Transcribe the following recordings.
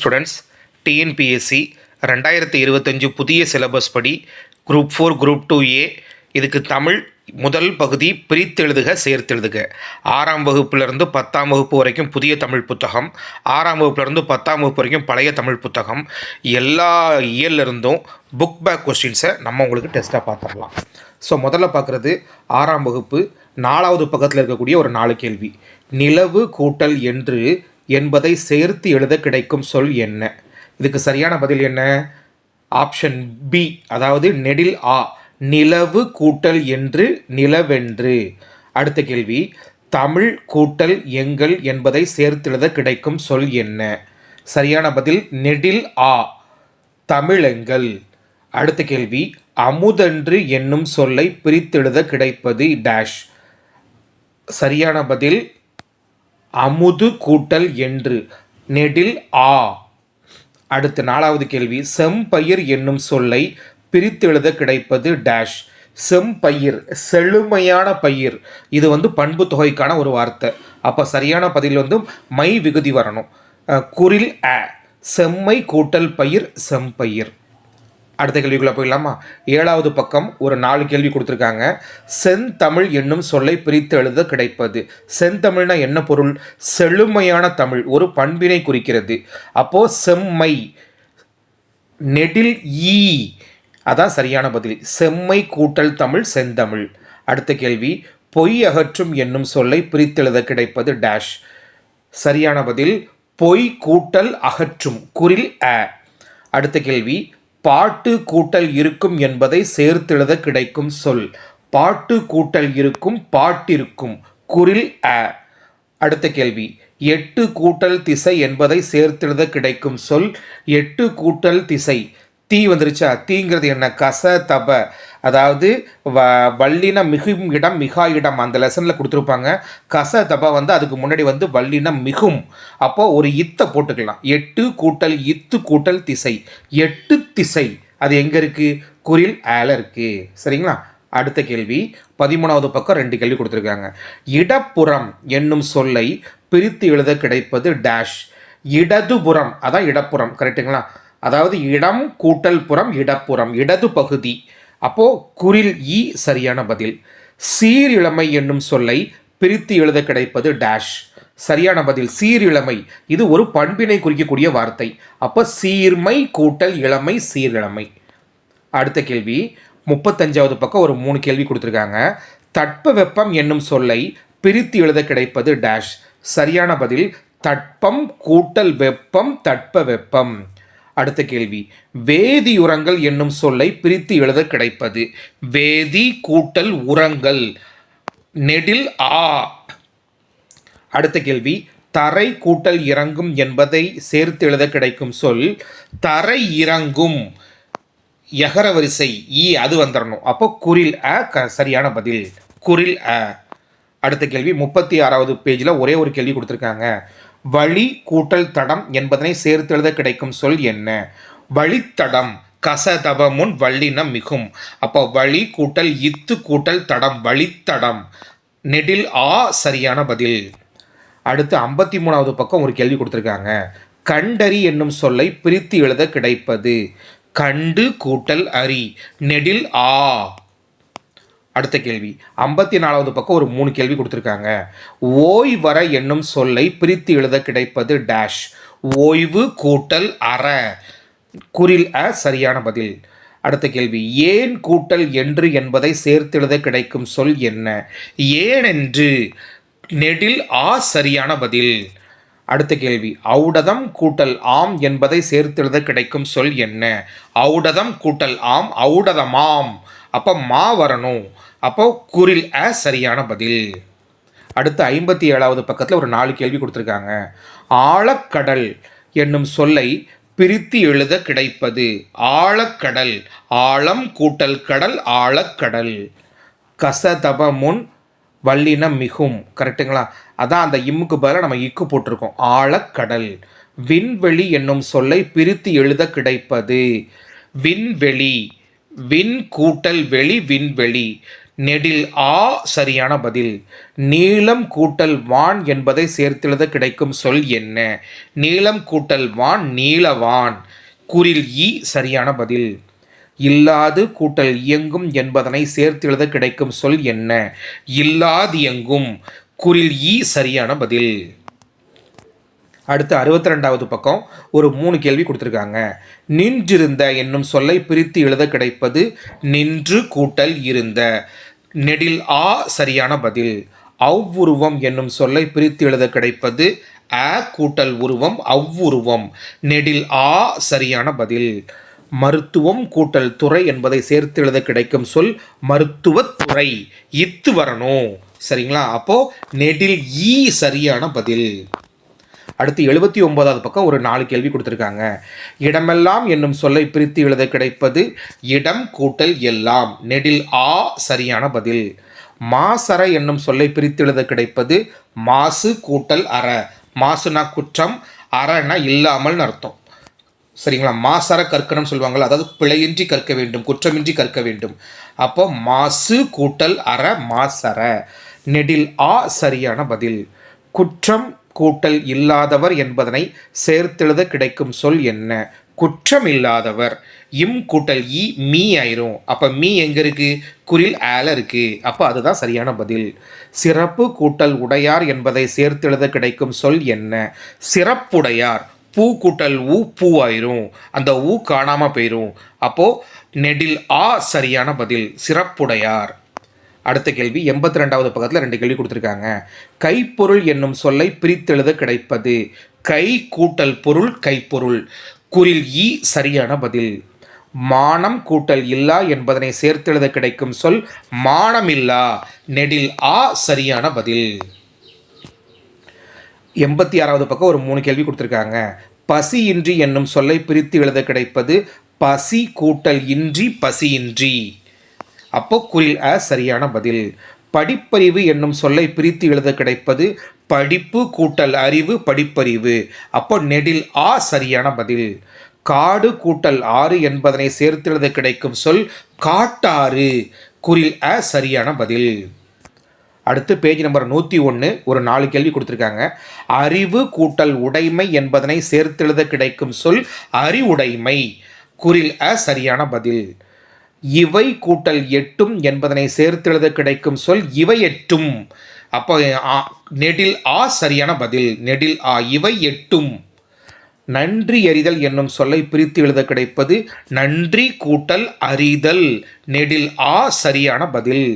Students, TNPSC 2025 புதிய syllabus படி group 4 group 2A இதுக்கு தமிழ் முதல் பகுதி பிரித்தெழுதுக சேர்த்தெழுதுக 6ஆம் வகுப்பிலிருந்து 10ஆம் வகுப்பு வரைக்கும் புதிய தமிழ் புத்தகம், 6ஆம் வகுப்புலேருந்து 10ஆம் வகுப்பு வரைக்கும் பழைய தமிழ் புத்தகம், எல்லா இயல்லிருந்தும் புக் பேக் கொஸ்டின்ஸை நம்ம உங்களுக்கு டெஸ்ட்டாக பார்த்துடலாம். ஸோ முதல்ல பார்க்குறது 6ஆம் வகுப்பு 4வது பக்கத்தில் இருக்கக்கூடிய ஒரு 4 கேள்வி. நிலவு கூட்டல் என்று என்பதை சேர்த்து எழுத கிடைக்கும் சொல் என்ன? இதுக்கு சரியான பதில் என்ன? ஆப்ஷன் பி, அதாவது நெடில் ஆ, நிலவு கூட்டல் என்று நிலவென்று. அடுத்த கேள்வி, தமிழ் கூட்டல் எங்கள் என்பதை சேர்த்தெழுத கிடைக்கும் சொல் என்ன? சரியான பதில் நெடில் ஆ, தமிழெங்கள். அடுத்த கேள்வி, அமுதென்று என்னும் சொல்லை பிரித்தெழுத கிடைப்பது டேஷ். சரியான பதில் அமுது கூட்டல் என்று, நெடில் ஆ. அடுத்து 4வது கேள்வி, செம்பயிர் என்னும் சொல்லை பிரித்தெழுத கிடைப்பது டேஷ். செம்பயிர், செழுமையான பயிர். இது பண்பு தொகைக்கான ஒரு வார்த்தை. அப்போ சரியான பதில் மை விகுதி வரணும். குரில் அ, செம்மை கூட்டல் பயிர், செம்பயிர். அடுத்த கேள்விக்குள்ளே போயிடலாமா? 7வது பக்கம் ஒரு 4 கேள்வி கொடுத்துருக்காங்க. செந்தமிழ் என்னும் சொல்லை பிரித்து எழுத கிடைப்பது. செந்தமிழ்னா என்ன பொருள்? செழுமையான தமிழ், ஒரு பண்பினை குறிக்கிறது. அப்போது செம்மை, நெடில் ஈ, அதான் சரியான பதில். செம்மை கூட்டல் தமிழ், செந்தமிழ். அடுத்த கேள்வி, பொய் அகற்றும் என்னும் சொல்லை பிரித்தெழுத கிடைப்பது டேஷ். சரியான பதில் பொய் கூட்டல் அகற்றும், குரில் அ. அடுத்த கேள்வி, பாட்டு கூட்டல் இருக்கும் என்பதை சேர்த்தெழுத கிடைக்கும் சொல். பாட்டு கூட்டல் இருக்கும், பாட்டிருக்கும், குரில் அ. அடுத்த கேள்வி, எட்டு கூட்டல் திசை என்பதை சேர்த்தெழுத கிடைக்கும் சொல். எட்டு கூட்டல் திசை, தீ வந்துருச்சா? தீங்கிறது என்ன? கச தப, அதாவது வல்லின மிகும் இடம், மிகா இடம். அந்த லெசனில் கொடுத்துருப்பாங்க. கச தப அதுக்கு முன்னாடி வல்லினம் மிகும். அப்போது ஒரு இத்தை போட்டுக்கலாம். எட்டு கூட்டல் இத்து கூட்டல் திசை, எட்டு திசை. அது எங்கே இருக்குது? குரில் ஆல இருக்குது. சரிங்களா? அடுத்த கேள்வி, 13வது பக்கம் 2 கேள்வி கொடுத்துருக்காங்க. இடப்புறம் என்னும் சொல்லை பிரித்து எழுத கிடைப்பது டேஷ். இடதுபுறம், அதான் இடப்புறம். கரெக்டுங்களா? அதாவது இடம் கூட்டல் புறம், இடப்புறம், இடது பகுதி. அப்போது குரில் ஈ சரியான பதில். சீரிழமை என்னும் சொல்லை பிரித்து எழுத கிடைப்பது டேஷ். சரியான பதில் சீரிழமை. இது ஒரு பண்பினை குறிக்கக்கூடிய வார்த்தை. அப்போ சீர்மை கூட்டல் இளமை, சீரிழமை. அடுத்த கேள்வி, 35வது பக்கம் ஒரு 3 கேள்வி கொடுத்துருக்காங்க. தட்ப வெப்பம் என்னும் சொல்லை பிரித்து எழுத கிடைப்பது டேஷ். சரியான பதில் தட்பம் கூட்டல் வெப்பம், தட்ப வெப்பம். அடுத்த கேள்வி, வேதி உரங்கள் என்னும் சொல்லை பிரித்து எழுத கிடைப்பது. வேதி கூட்டல் உரங்கள், நெடில் ஆ. அடுத்த கேள்வி, தரை கூட்டல் இறங்கும் என்பதை சேர்த்து எழுத கிடைக்கும் சொல். தரை இறங்கும், யகர வரிசை ஈ, அது வந்துடணும். அப்போ குரில் அ, சரியான பதில் குரில் அ. அடுத்த கேள்வி, 36வது பேஜில் ஒரே ஒரு கேள்வி கொடுத்துருக்காங்க. வழி கூட்டல் தடம் என்பதனை சேர்த்து எழுத கிடைக்கும் சொல் என்ன? வழித்தடம், கசதப முன் வல்லினம் மிகும். அப்போ வழி கூட்டல் இத்து கூட்டல் தடம், வழித்தடம், நெடில் ஆ சரியான பதில். அடுத்து 53வது பக்கம் ஒரு கேள்வி கொடுத்துருக்காங்க. கண்டறி என்னும் சொல்லை பிரித்து எழுத கிடைப்பது. கண்டு கூட்டல் அரி, நெடில் ஆ. அடுத்த கேள்வி, 54வது பக்கம் ஒரு 3 கேள்வி கொடுத்துருக்காங்க. ஓய்வற என்னும் சொல்லை பிரித்து எழுத கிடைப்பது டேஷ். ஓய்வு கூட்டல் அற, குரில் அ சரியான பதில். அடுத்த கேள்வி, ஏன் கூட்டல் என்று என்பதை சேர்த்து எழுத கிடைக்கும் சொல் என்ன? ஏனென்று, நெடில் ஆ சரியான பதில். அடுத்த கேள்வி, ஔடதம் கூட்டல் ஆம் என்பதை சேர்த்து எழுத கிடைக்கும் சொல் என்ன? ஔடதம் கூட்டல் ஆம், ஔடதமாம். அப்போ மா வரணும். அப்போ குரில் அ சரியான பதில். அடுத்து 57வது பக்கத்தில் ஒரு 4 கேள்வி கொடுத்துருக்காங்க. ஆழக்கடல் என்னும் சொல்லை பிரித்து எழுத கிடைப்பது. ஆழக்கடல், ஆழம் கூட்டல் கடல், ஆழக்கடல். கசதப முன் வல்லினம் மிகும். கரெக்டுங்களா? அதான் அந்த இம்முக்கு பதிலாக நம்ம இக்கு போட்டிருக்கோம். ஆழக்கடல். விண்வெளி என்னும் சொல்லை பிரித்து எழுத கிடைப்பது. விண்வெளி, விண் கூட்டல் வெளி, விண்வெளி, நெடில் ஆ சரியான பதில். நீளம் கூட்டல் வான் என்பதை சேர்த்தெழுத கிடைக்கும் சொல் என்ன? நீளம் கூட்டல் வான் நீளவான். குறில் ஈ சரியான பதில். இல்லாது கூட்டல் இயங்கும் என்பதனை சேர்த்தெழுத கிடைக்கும் சொல் என்ன? இல்லாதியங்கும். குறில் ஈ சரியான பதில். அடுத்து 62வது பக்கம் ஒரு 3 கேள்வி கொடுத்துருக்காங்க. நின்றிருந்த என்னும் சொல்லை பிரித்து எழுத கிடைப்பது நின்று கூட்டல் இருந்த. நெடில் ஆ சரியான பதில். அவ்வுருவம் என்னும் சொல்லை பிரித்து எழுத கிடைப்பது அ கூட்டல் உருவம் அவ்வுருவம். நெடில் ஆ சரியான பதில். மருத்துவம் கூட்டல் துறை என்பதை சேர்த்து எழுத கிடைக்கும் சொல் மருத்துவத்துறை. இத்து வரணும். சரிங்களா? அப்போ நெடில் ஈ சரியான பதில். அடுத்து 79வது பக்கம் ஒரு 4 கேள்வி கொடுத்துருக்காங்க. இடமெல்லாம் என்னும் சொல்லை பிரித்து எழுத கிடைப்பது இடம் கூட்டல் எல்லாம். நெடில் ஆ சரியான பதில். மாசற என்னும் சொல்லை பிரித்து எழுத கிடைப்பது மாசு கூட்டல் அற. மாசுனா குற்றம், அறனா இல்லாமல் அர்த்தம். சரிங்களா? மாசற கற்கணும் சொல்லுவாங்கள்ல, அதாவது பிழையின்றி கற்க வேண்டும், குற்றமின்றி கற்க வேண்டும். அப்போ மாசு கூட்டல் அற மாசற. நெடில் ஆ சரியான பதில். குற்றம் கூட்டல் இல்லாதவர் என்பதனை சேர்த்தெழுத கிடைக்கும் சொல் என்ன? குற்றம் இல்லாதவர். இம் கூட்டல் ஈ மீ ஆயிரும். அப்போ மீ எங்கே இருக்குது? குறில் ஆல இருக்குது. அப்போ அதுதான் சரியான பதில். சிறப்பு கூட்டல் உடையார் என்பதை சேர்த்தெழுத கிடைக்கும் சொல் என்ன? சிறப்புடையார். பூ கூட்டல் ஊ பூ ஆயிரும். அந்த ஊ காணாமல் போயிடும். அப்போது நெடில் ஆ சரியான பதில். சிறப்புடையார். அடுத்த கேள்வி 82வது பக்கத்தில் 2 கேள்வி கொடுத்துருக்காங்க. கைப்பொருள் என்னும் சொல்லை பிரித்தெழுத கிடைப்பது கை கூட்டல் பொருள் கைப்பொருள். குறில் ஈ சரியான பதில். மானம் கூட்டல் இல்லா என்பதனை சேர்த்தெழுத கிடைக்கும் சொல் மானமில்லா. நெடில் ஆ சரியான பதில். 86வது பக்கம் ஒரு 3 கேள்வி கொடுத்துருக்காங்க. பசியின்றி என்னும் சொல்லை பிரித்து எழுத கிடைப்பது பசி கூட்டல் இன்றி பசியின்றி. அப்போ குறில் அ சரியான பதில். படிப்பறிவு என்னும் சொல்லை பிரித்து எழுத கிடைப்பது படிப்பு கூட்டல் அறிவு படிப்பறிவு. அப்போ நெடில் ஆ சரியான பதில். காடு கூட்டல் ஆறு என்பதனை சேர்த்து எழுத கிடைக்கும் சொல் காட்டாறு. குறில் அ சரியான பதில். அடுத்து பேஜ் நம்பர் 101 ஒரு 4 கேள்வி கொடுத்துருக்காங்க. அறிவு கூட்டல் உடைமை என்பதனை சேர்த்தெழுத கிடைக்கும் சொல் அறிவுடைமை. குறில் அ சரியான பதில். இவை கூட்டல் எட்டும் என்பதனை சேர்த்தெழுத கிடைக்கும் சொல் இவை எட்டும். அப்போ நெடில் ஆ சரியான பதில். நெடில் ஆ இவை எட்டும். நன்றி அறிதல் என்னும் சொல்லை பிரித்து எழுத கிடைப்பது நன்றி கூட்டல் அறிதல். நெடில் ஆ சரியான பதில்.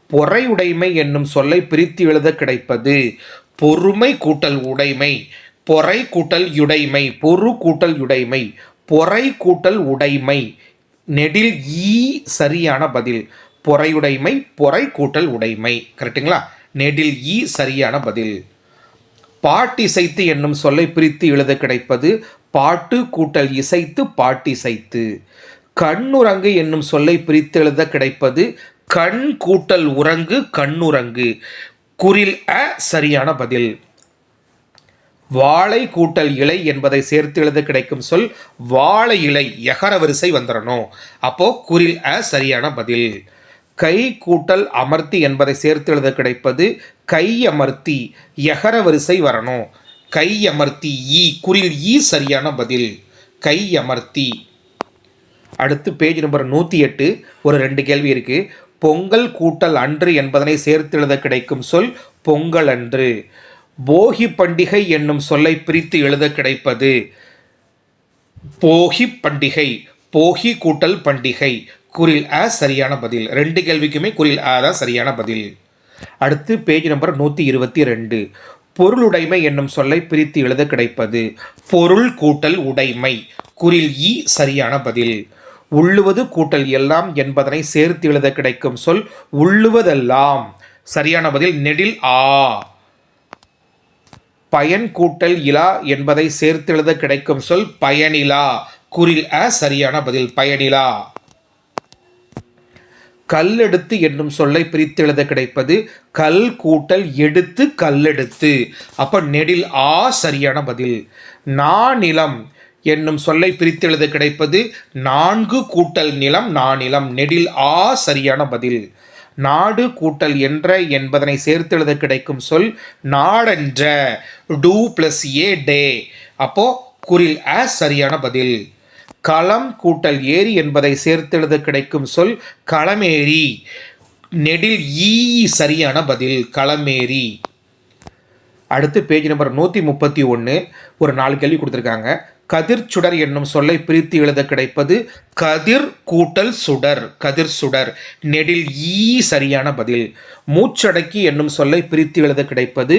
பொறையுடைமை என்னும் சொல்லை பிரித்து எழுத கிடைப்பது பொறுமை கூட்டல் உடைமை. பொறை கூட்டல் யுடைமை. பொறு கூட்டல் யுடைமை. பொறை கூட்டல் உடைமை. நெடில் ஈ சரியான பதில். பொறையுடைமை பொறை கூட்டல் உடைமை. கரெக்டுங்களா? நெடில் ஈ சரியான பதில். பாட்டிசைத்து என்னும் சொல்லை பிரித்து எழுத கிடைப்பது பாட்டு கூட்டல் இசைத்து பாட்டிசைத்து. கண்ணுரங்கு என்னும் சொல்லை பிரித்து எழுத கிடைப்பது கண் கூட்டல் உறங்கு கண்ணுரங்கு. குறில் அ சரியான பதில். வாழை கூட்டல் இலை என்பதை சேர்த்து எழுத கிடைக்கும் சொல் வாழை இலை. எகர வரிசை வந்துடணும். அப்போ குறில் அ சரியான பதில். கை கூட்டல் அமர்த்தி என்பதை சேர்த்து எழுத கிடைப்பது கை அமர்த்தி. எகர வரிசை வரணும். கை அமர்த்தி ஈ. குறில் ஈ சரியான பதில். கை அமர்த்தி. அடுத்து பேஜ் நம்பர் 108 ஒரு 2 கேள்வி இருக்கு. பொங்கல் கூட்டல் அன்று என்பதனை சேர்த்து எழுத கிடைக்கும் சொல் பொங்கல் அன்று. போகி பண்டிகை என்னும் சொல்லை பிரித்து எழுத கிடைப்பது போகி பண்டிகை. போகி கூட்டல் பண்டிகை. குறில் அ சரியான பதில். 2 கேள்விக்குமே குறில் அ தான் சரியான பதில். அடுத்து பேஜ் நம்பர் 122. பொருளுடைமை என்னும் சொல்லை பிரித்து எழுத கிடைப்பது பொருள் கூட்டல் உடைமை. குறில் ஈ சரியான பதில். உள்ளுவது கூட்டல் எல்லாம் என்பதனை சேர்த்து எழுத கிடைக்கும் சொல் உள்ளுவதெல்லாம். சரியான பதில். நெடில் ஆ. பயன் கூட்டல் இலா என்பதை சேர்த்தெழுத கிடைக்கும் சொல் பயனிலா. குறில் அ சரியான பதில். பயனிலா. கல்லெடுத்து என்னும் சொல்லை பிரித்து எழுத கிடைப்பது கல் கூட்டல் எடுத்து கல்லெடுத்து. அப்ப நெடில் ஆ சரியான பதில். நானிலம் என்னும் சொல்லை பிரித்து எழுத கிடைப்பது நான்கு கூட்டல் நிலம் நானிலம். நெடில் ஆ சரியான பதில். நாடு கூட்டல் என்ற என்பதனை சேர்த்தெழுத கிடைக்கும் சொல் நாடென்ற. டூ ப்ளஸ் ஏ டே. அப்போ குறில் அ சரியான பதில். களம் கூட்டல் ஏரி என்பதை சேர்த்தெழுத கிடைக்கும் சொல் களமேரி. நெடில் ஈ சரியான பதில் களமேரி. அடுத்து பேஜ் நம்பர் 131. ஒரு 4 கேள்வி கொடுத்துருக்காங்க. கதிர் சுடர் என்னும் சொல்லை பிரித்து எழுத கிடைப்பது கதிர் கூட்டல் சுடர். கதிர் சுடர். நெடில் ஈ சரியான பதில். மூச்சடக்கி என்னும் சொல்லை பிரித்து எழுத கிடைப்பது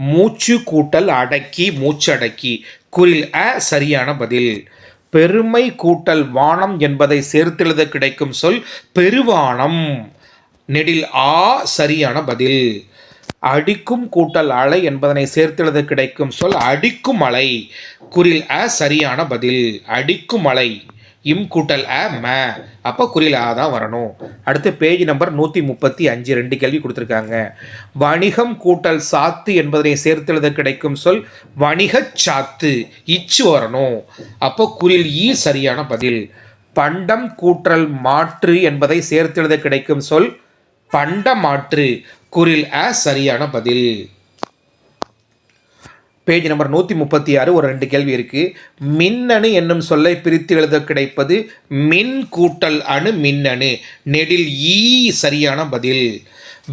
மூச்சு கூட்டல் அடக்கி மூச்சடக்கி. குறில் அ சரியான பதில். பெருமை கூட்டல் வானம் என்பதை சேர்த்தெழுத கிடைக்கும் சொல் பெருவானம். நெடில் ஆ சரியான பதில். அடிக்கும் கூட்டல் அலை என்பதனை சேர்த்தெழுத கிடைக்கும் சொல் அடிக்கும் அலை. குறில் அ சரியான பதில். அடிக்கும் அலை. இம் கூட்டல் அ ம. அப்போ குறில் ஆ தான் வரணும். அடுத்து பேஜ் நம்பர் 135. 2 கேள்வி கொடுத்துருக்காங்க. வணிகம் கூட்டல் சாத்து என்பதனை சேர்த்தெழுத கிடைக்கும் சொல் வணிகச் சாத்து. இச்சு வரணும். அப்போ குறில் ஈ சரியான பதில். பண்டம் கூட்டல் மாற்று என்பதை சேர்த்தெழுத கிடைக்கும் சொல் பண்ட மாற்று. குறில் அ சரியான பதில். Page number 136. ஒரு 2 கேள்வி இருக்கு. மின்னணு என்னும் சொல்லை பிரித்து எழுத கிடைப்பது மின் கூட்டல் அணு மின்னணு. நெடில் ஈ சரியான பதில்.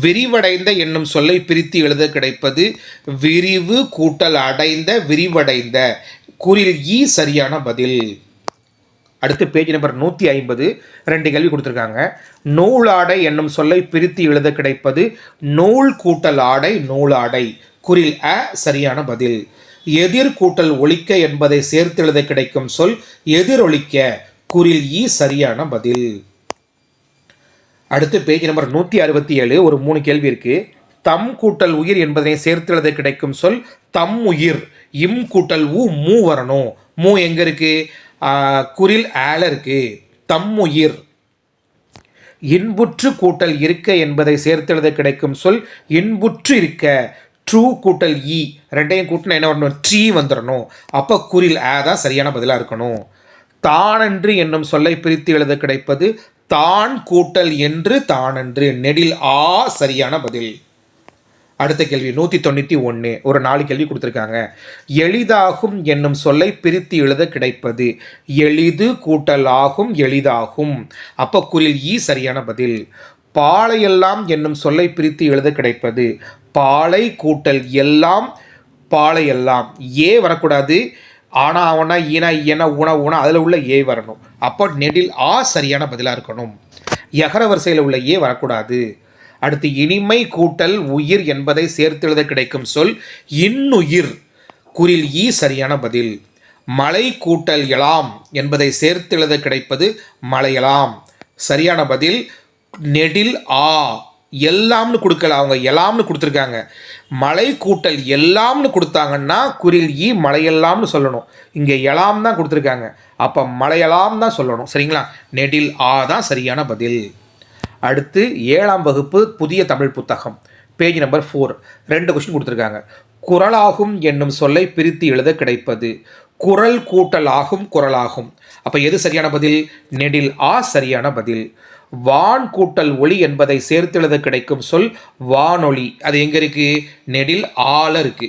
விரிவடைந்த என்னும் சொல்லை பிரித்து எழுத கிடைப்பது விரிவு கூட்டல் அடைந்த விரிவடைந்த. குறில் ஈ சரியான பதில். அடுத்து பேஜ் நம்பர் 150. 2 கேள்வி கொடுத்துருக்காங்க. நூலாடை என்னும் சொல்லை பிரித்து எழுத கிடைப்பது நூல் கூட்டல் ஆடை நூலாடை. குறில் அ சரியான பதில். எதிர் கூட்டல் ஒலிக்க என்பதை சேர்த்து எழுத கிடைக்கும் சொல் எதிரொலிக்க. குறில் ஈ சரியான பதில். அடுத்து பேஜ் நம்பர் 167. ஒரு 3 கேள்வி இருக்கு. தம் கூட்டல் உயிர் என்பதனை சேர்த்து எழுத கிடைக்கும் சொல் தம் உயிர். இம் கூட்டல் ஊ மூ வரணும். மூ எங்க இருக்கு? குறில் ஆல இருக்கு. தம்முயிர். இன்புற்று கூட்டல் இருக்க என்பதை சேர்த்தெழுத கிடைக்கும் சொல் இன்புற்று இருக்க. ட்ரூ கூட்டல் ஈ ரெண்டையும் கூட்டினா என்ன வரணும்? ட்ரீ வந்துடணும். அப்போ குறில் ஆ தான் சரியான பதிலாக இருக்கணும். தானன்று என்னும் சொல்லை பிரித்து எழுத கிடைப்பது தான் கூட்டல் என்று தானன்று. நெடில் ஆ சரியான பதில். அடுத்த கேள்வி 191. ஒரு 4 கேள்வி கொடுத்துருக்காங்க. எளிதாகும் என்னும் சொல்லை பிரித்து எழுத கிடைப்பது எளிது கூட்டல் ஆகும் எளிதாகும். அப்போ குறில் ஈ சரியான பதில். பாலையெல்லாம் என்னும் சொல்லை பிரித்து எழுத கிடைப்பது பாலை கூட்டல் எல்லாம் பாலையெல்லாம். ஏ வரக்கூடாது. ஆனா அவனா ஈனா ஈனா ஊனா ஊனா அதில் உள்ள ஏ வரணும். அப்போ நெடில் ஆ சரியான பதிலாக இருக்கணும். யகர வரிசையில் உள்ள ஏ வரக்கூடாது. அடுத்து இனிமை கூட்டல் உயிர் என்பதை சேர்த்தெழுத கிடைக்கும் சொல் இன்னுயிர். குறில் ஈ சரியான பதில். மலை கூட்டல் எலாம் என்பதை சேர்த்தெழுத கிடைப்பது மலையலாம். சரியான பதில். நெடில் ஆ. எல்லாம்னு கொடுக்கல, அவங்க எலாம்னு கொடுத்துருக்காங்க. மலை கூட்டல் எல்லாம்னு கொடுத்தாங்கன்னா குறில் ஈ மலையெல்லாம்னு சொல்லணும். இங்கே எலாம் தான் கொடுத்துருக்காங்க. அப்போ மலையெல்லாம் தான் சொல்லணும். சரிங்களா? நெடில் ஆ தான் சரியான பதில். அடுத்து 7ஆம் வகுப்பு புதிய தமிழ் புத்தகம் பேஜ் நம்பர் 4. 2 கொஸ்டின் கொடுத்துருக்காங்க. குரலாகும் என்னும் சொல்லை பிரித்து எழுத கிடைப்பது குரல் கூட்டல் ஆகும் குரலாகும். அப்போ எது சரியான பதில்? நெடில் ஆ சரியான பதில். வான் கூட்டல் ஒளி என்பதை சேர்த்து எழுத கிடைக்கும் சொல் வானொலி. அது எங்கே இருக்கு? நெடில் ஆல இருக்கு.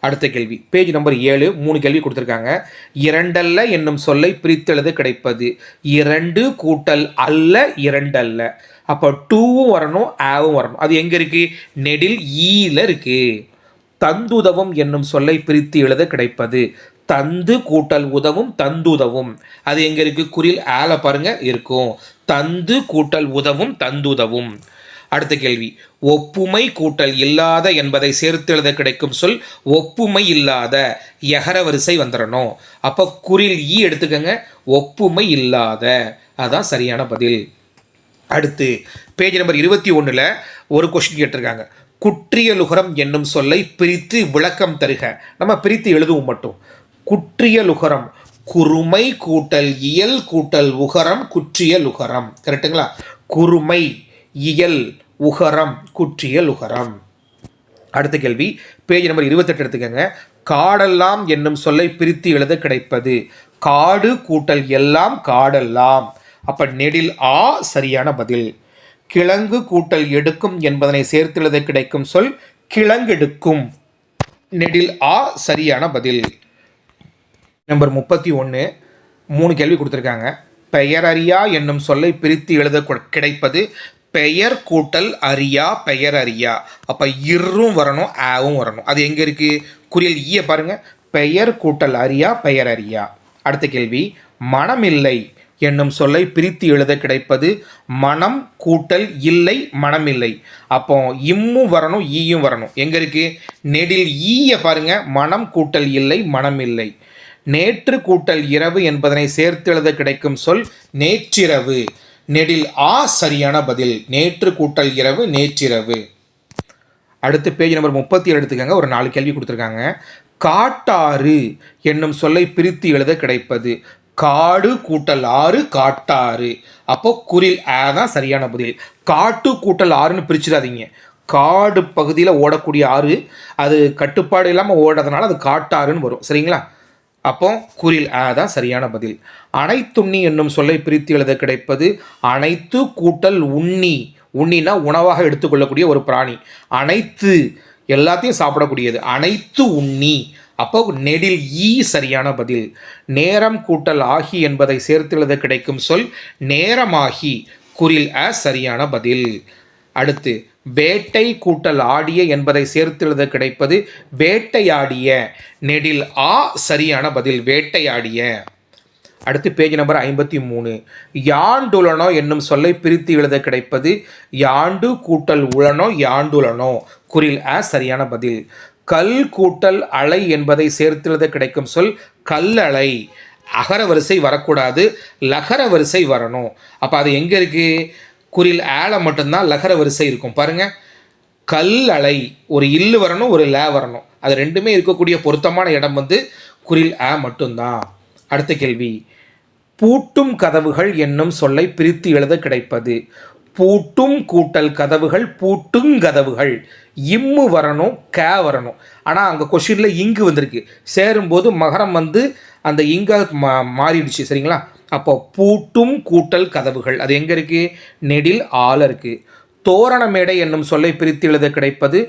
அடுத்த கேள்வி பேஜ் நம்பர் 7. 3 கேள்வி கொடுத்துருக்காங்க. இரண்டல்ல என்னும் சொல்லை பிரித்தெழுத கிடைப்பது இரண்டு கூட்டல் அல்ல இரண்டல்ல. அப்போ டூவும் வரணும் ஆவும் வரணும். அது எங்கே இருக்குது? நெடில் ஈல இருக்குது. தந்துதவும் என்னும் சொல்லை பிரித்து எழுத கிடைப்பது தந்து கூட்டல் உதவும் தந்துதவும். அது எங்கே இருக்குது? குறில் ஆல பாருங்க இருக்கும். தந்து கூட்டல் உதவும் தந்துதவும். அடுத்த கேள்வி ஒப்புமை கூட்டல் இல்லாத என்பதை சேர்த்து எழுத கிடைக்கும் சொல் ஒப்புமை இல்லாத. யகர வரிசை வந்துடணும். அப்போ குறில் ஈ எடுத்துக்கங்க. ஒப்புமை இல்லாத. அதான் சரியான பதில். அடுத்து பேஜ் நம்பர் 21. ஒரு கொஸ்டின் கேட்டிருக்காங்க. குற்றியலுகரம் என்னும் சொல்லை பிரித்து விளக்கம் தருக. நம்ம பிரித்து எழுதுவோம் மட்டும். குற்றியலுகரம் குறுமை கூட்டல் இயல் கூட்டல் உகரம் குற்றியலுகரம். கரெக்டுங்களா? குறுமை இயல் உகரம் குற்றியல் உகரம். அடுத்த கேள்வி பேஜ் நம்பர் 28 எடுத்துக்கங்க. காடெல்லாம் என்னும் சொல்லை பிரித்து எழுத கிடைப்பது காடு கூட்டல் எல்லாம் காடெல்லாம். அப்ப நெடில் ஆ சரியான பதில். கிழங்கு கூட்டல் எடுக்கும் என்பதனை சேர்த்து எழுத கிடைக்கும் சொல் கிழங்கெடுக்கும். நெடில் ஆ சரியான பதில். நம்பர் 31, 3 கேள்வி கொடுத்துருக்காங்க. பெயரறியா என்னும் சொல்லை பிரித்து எழுத கிடைப்பது பெயர் கூட்டல் அறியா பெயர் அறியா. அப்போ இரும் வரணும், ஆவும் வரணும். அது எங்கே இருக்குது? குறியல் ஈய பாருங்கள். பெயர் கூட்டல் அறியா பெயர் அறியா. அடுத்த கேள்வி, மனமில்லை என்னும் சொல்லை பிரித்து எழுத கிடைப்பது மனம் கூட்டல் இல்லை மனமில்லை. அப்போ இம்மும் வரணும் ஈயும் வரணும். எங்கே இருக்குது? நெடில் ஈய பாருங்க. மனம் கூட்டல் இல்லை மனமில்லை. நேற்று கூட்டல் இரவு என்பதனை சேர்த்து எழுத கிடைக்கும் சொல் நேற்றிரவு. நெடில் ஆ சரியான பதில். நேற்று கூட்டல் இரவு நேற்றிரவு. அடுத்து பேஜ் நம்பர் 37 எடுத்துக்கங்க. ஒரு 4 கேள்வி கொடுத்துருக்காங்க. காட்டாறு என்னும் சொல்லை பிரித்து எழுத கிடைப்பது காடு கூட்டல் ஆறு காட்டாறு. அப்போ குறில் ஆ தான் சரியான பதில். காட்டு கூட்டல் ஆறுன்னு பிரிச்சிடாதீங்க. காடு பகுதியில் ஓடக்கூடிய ஆறு அது கட்டுப்பாடு இல்லாமல் ஓடுறதுனால அது காட்டாறுன்னு வரும். சரிங்களா? அப்போ குறில் ஆ தான் சரியான பதில். அனைத்துண்ணி என்னும் சொல்லை பிரித்து எழுத கிடைப்பது அனைத்து கூட்டல் உண்ணி. உண்ணினா உணவாக எடுத்துக்கொள்ளக்கூடிய ஒரு பிராணி. அனைத்து எல்லாத்தையும் சாப்பிடக்கூடியது. அனைத்து உண்ணி. அப்போ நெடில் ஈ சரியான பதில். நேரம் கூட்டல் ஆகி என்பதை சேர்த்து எழுத கிடைக்கும் சொல் நேரமாகி. குறில் அ சரியான பதில். அடுத்து வேட்டை கூட்டல் ஆடிய என்பதை சேர்த்து எழுத கிடைப்பது வேட்டையாடிய. நெடில் ஆ சரியான பதில். வேட்டையாடிய. அடுத்து பேஜ் நம்பர் 53. யாண்டுலனோ என்னும் சொல்லை பிரித்து எழுத கிடைப்பது யாண்டு கூட்டல் உளனோ யாண்டுலனோ. குறில் அ சரியான பதில். கல் கூட்டல் அலை என்பதை சேர்த்து எழுத கிடைக்கும் சொல் கல்லளை. அகர வரிசை வரக்கூடாது, லகர வரிசை வரணும். அப்போ அது எங்கே இருக்குது? குறில் ஆல மட்டும்தான் லகர வரிசை இருக்கும். பாருங்க, கல் அலை. ஒரு இல்லு வரணும், ஒரு ல வரணும். அது ரெண்டுமே இருக்கக்கூடிய பொருத்தமான இடம் குறில் ஆ மட்டும்தான். அடுத்த கேள்வி, பூட்டும் கதவுகள் என்னும் சொல்லை பிரித்து எழுத கிடைப்பது பூட்டும் கூட்டல் கதவுகள் பூட்டுங்கதவுகள். இம்மு வரணும், க வரணும். ஆனால் அங்கே கொஷினில் இங்கு வந்திருக்கு. சேரும்போது மகரம் அந்த இங்க மாறிடுச்சு. சரிங்களா? அப்போ பூட்டும் கூட்டல் கதவுகள் அது எங்கே இருக்குது? நெடில் ஆல இருக்குது. தோரண மேடை என்னும் சொல்லை பிரித்து எழுத கிடைப்பது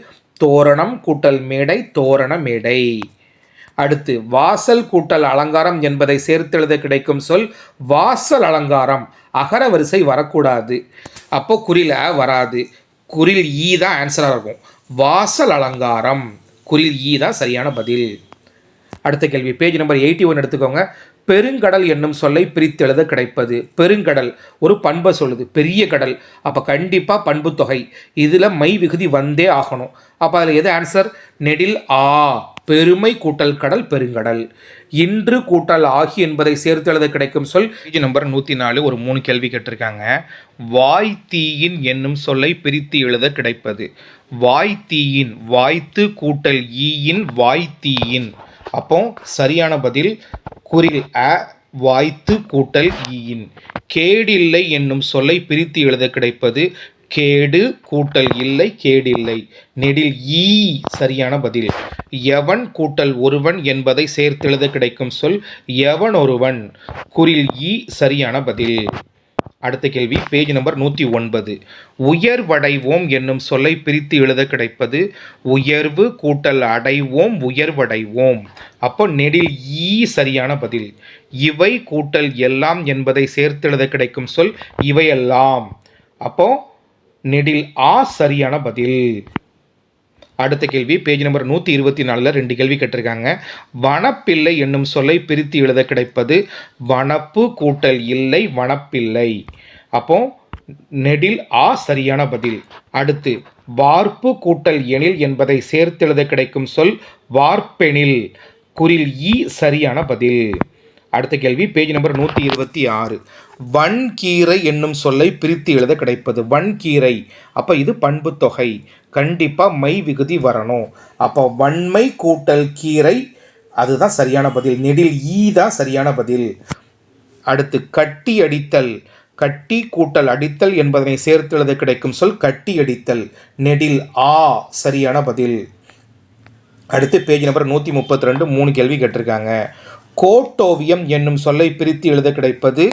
தோரணம் கூட்டல் மேடை தோரண மேடை. அடுத்து வாசல் கூட்டல் அலங்காரம் என்பதை சேர்த்து எழுத கிடைக்கும் சொல் வாசல் அலங்காரம். அகர வரிசை வரக்கூடாது. அப்போ குறில் அ வராது. குறில் ஈ தான் ஆன்சராக இருக்கும். வாசல் அலங்காரம். குறில் ஈ தான் சரியான பதில். அடுத்த கேள்வி பேஜ் நம்பர் 81 எடுத்துக்கோங்க. பெருங்கடல் என்னும் சொல்லை பிரித்து எழுத கிடைப்பது பெருங்கடல் ஒரு பண்பை சொல்லுது. பெரிய கடல். அப்போ கண்டிப்பாக பண்பு தொகை. இதில் மை விகுதி வந்தே ஆகணும். அப்போ அதில் எது ஆன்சர்? நெடில் ஆ. பெருமை கூட்டல் கடல் பெருங்கடல். இன்று கூட்டல் ஆகி என்பதை சேர்த்து எழுத கிடைக்கும் சொல் பேஜ் நம்பர் 104. ஒரு 3 கேள்வி கேட்டிருக்காங்க. வாய்த்தீயின் என்னும் சொல்லை பிரித்து எழுத கிடைப்பது வாய்த்தீயின். வாய்த்து கூட்டல் ஈயின் வாய்த்தீயின். அப்போ சரியான பதில் குறில் அ வாய்த்து கூட்டல் ஈயின். கேடில்லை என்னும் சொல்லை பிரித்து எழுத கிடைப்பது கேடு கூட்டல் இல்லை கேடில்லை. நெடில் ஈ சரியான பதில். எவன் கூட்டல் ஒருவன் என்பதை சேர்த்து எழுத கிடைக்கும் சொல் எவன் ஒருவன். குறில் ஈ சரியான பதில். அடுத்த கேள்வி பேஜ் நம்பர் 109. உயர்வடைவோம் என்னும் சொல்லை பிரித்து எழுத கிடைப்பது உயர்வு கூட்டல் அடைவோம் உயர்வடைவோம். அப்போ நெடில் ஈ சரியான பதில். இவை கூட்டல் எல்லாம் என்பதை சேர்த்து எழுத கிடைக்கும் சொல் இவையெல்லாம். அப்போ நெடில் ஆ சரியான பதில். அடுத்த கேள்வி பேஜ் நம்பர் 124. 2 கேள்வி கேட்டிருக்காங்க. வனப்பிள்ளை என்னும் சொல்லை பிரித்து எழுத கிடைப்பது வனப்பு கூட்டல் இல்லை வனப்பிள்ளை. அப்போ நெடில் ஆ சரியான பதில். அடுத்து வார்ப்பு கூட்டல் எனில் என்பதை சேர்த்து எழுத கிடைக்கும் சொல் வார்ப்பெனில். குறில் ஈ சரியான பதில். அடுத்த கேள்வி பேஜ் நம்பர் 126. வன்கீரை என்னும் சொல்லை பிரித்து எழுத கிடைப்பது வன்கீரை. அப்போ இது பண்பு தொகை. கண்டிப்பாக மை விகுதி வரணும். அப்போ வன்மை கூட்டல் கீரை அதுதான் சரியான பதில். நெடில் ஈ தான் சரியான பதில். அடுத்து கட்டி அடித்தல். கட்டி கூட்டல் அடித்தல் என்பதனை சேர்த்து எழுத கிடைக்கும் சொல் கட்டி அடித்தல். நெடில் ஆ சரியான பதில். அடுத்து பேஜ் நம்பர் 132. 3 கேள்வி கேட்டிருக்காங்க. கோட்டோவியம் என்னும் சொல்லை பிரித்து எழுத கிடைப்பது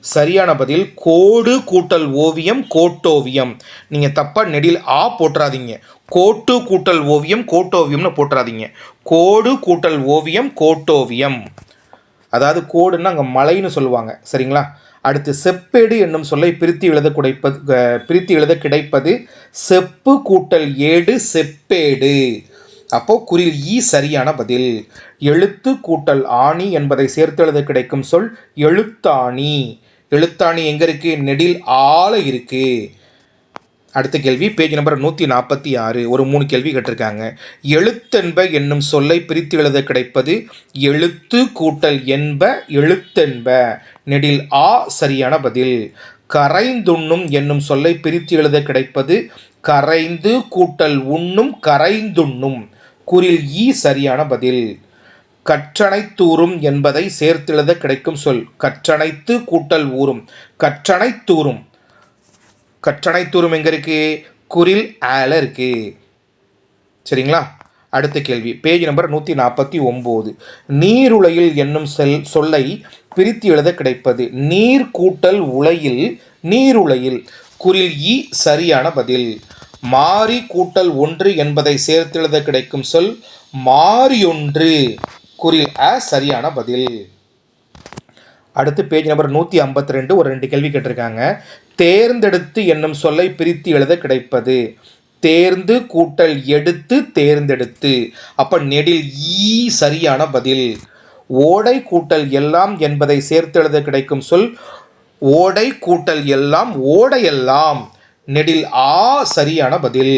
சரியான பதில் கோடு கூட்டல் ஓவியம் கோட்டோவியம். நீங்கள் தப்பாக நெடில் ஆ போட்டுறாதீங்க. கோட்டு கூட்டல் ஓவியம் கோட்டோவியம்னு போட்டுறாதீங்க. கோடு கூட்டல் ஓவியம் கோட்டோவியம். அதாவது கோடுன்னா அங்கே மலைன்னு சொல்லுவாங்க. சரிங்களா? அடுத்து செப்பேடு என்னும் சொல்லை பிரித்து எழுத கிடைப்பது செப்பு கூட்டல் ஏடு செப்பேடு. அப்போ குறில் ஈ சரியான பதில். எழுத்து கூட்டல் ஆணி என்பதை சேர்த்து எழுத கிடைக்கும் சொல் எழுத்தாணி. எழுத்தாணி எங்கே இருக்குது? நெடில் ஆல இருக்குது. அடுத்த கேள்வி பேஜ் நம்பர் 146. ஒரு 3 கேள்வி கேட்டிருக்காங்க. எழுத்தென்ப என்னும் சொல்லை பிரித்து எழுத கிடைப்பது எழுத்து கூட்டல் என்ப எழுத்தென்ப. நெடில் ஆ சரியான பதில். கரைந்துண்ணும் என்னும் சொல்லை பிரித்து எழுத கிடைப்பது கரைந்து கூட்டல் உண்ணும் கரைந்துண்ணும். குறில் ஈ சரியான பதில். கற்றனைத்தூரும் என்பதை சேர்த்தெழுத கிடைக்கும் சொல் கற்றனைத்து கூட்டல் ஊரும் கற்றனைத்தூரும். கற்றனைத்தூரும் எங்கே இருக்குது? குறில் ஆல இருக்குது. சரிங்களா? அடுத்த கேள்வி பேஜ் நம்பர் 149. நீருலையில் என்னும் சொல்லை பிரித்து எழுத கிடைப்பது நீர் கூட்டல் உலையில் நீருலையில். குறில் ஈ சரியான பதில். மாறி கூட்டல் ஒன்று என்பதை சேர்த்தெழுத கிடைக்கும் சொல் மாறியொன்று. குறில் அ சரியான பதில். அடுத்து பேஜ் நம்பர் 152. ஒரு 2 கேள்வி கேட்டிருக்காங்க. தேர்ந்தெடுத்து என்னும் சொல்லை பிரித்து எழுத கிடைப்பது தேர்ந்து கூட்டல் எடுத்து தேர்ந்தெடுத்து. அப்போ நெடில் ஈ சரியான பதில். ஓடை கூட்டல் எல்லாம் என்பதை சேர்த்து எழுத கிடைக்கும் சொல் ஓடை கூட்டல் எல்லாம் ஓடையெல்லாம். நெடில் ஆ சரியான பதில்.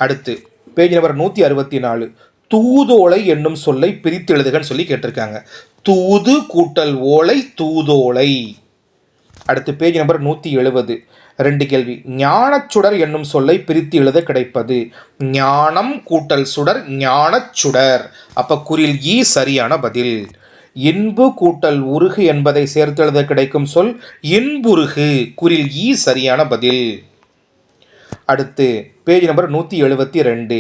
அடுத்து பேஜ் நம்பர் 164. தூதோலை என்னும் சொல்லை பிரித்து எழுதுகன்னு சொல்லி கேட்டிருக்காங்க. தூது கூட்டல் ஓலை தூதோலை. அடுத்து பேஜ் நம்பர் 170. 2 கேள்வி. ஞானச்சுடர் என்னும் சொல்லை பிரித்து எழுத கிடைப்பது ஞானம் கூட்டல் சுடர் ஞானச்சுடர். அப்போ குறில் ஈ சரியான பதில். இன்பு கூட்டல் உருகு என்பதை சேர்த்து எழுத கிடைக்கும் சொல் இன்புருகு. குறில் ஈ சரியான பதில். அடுத்து பேஜ் நம்பர் 172.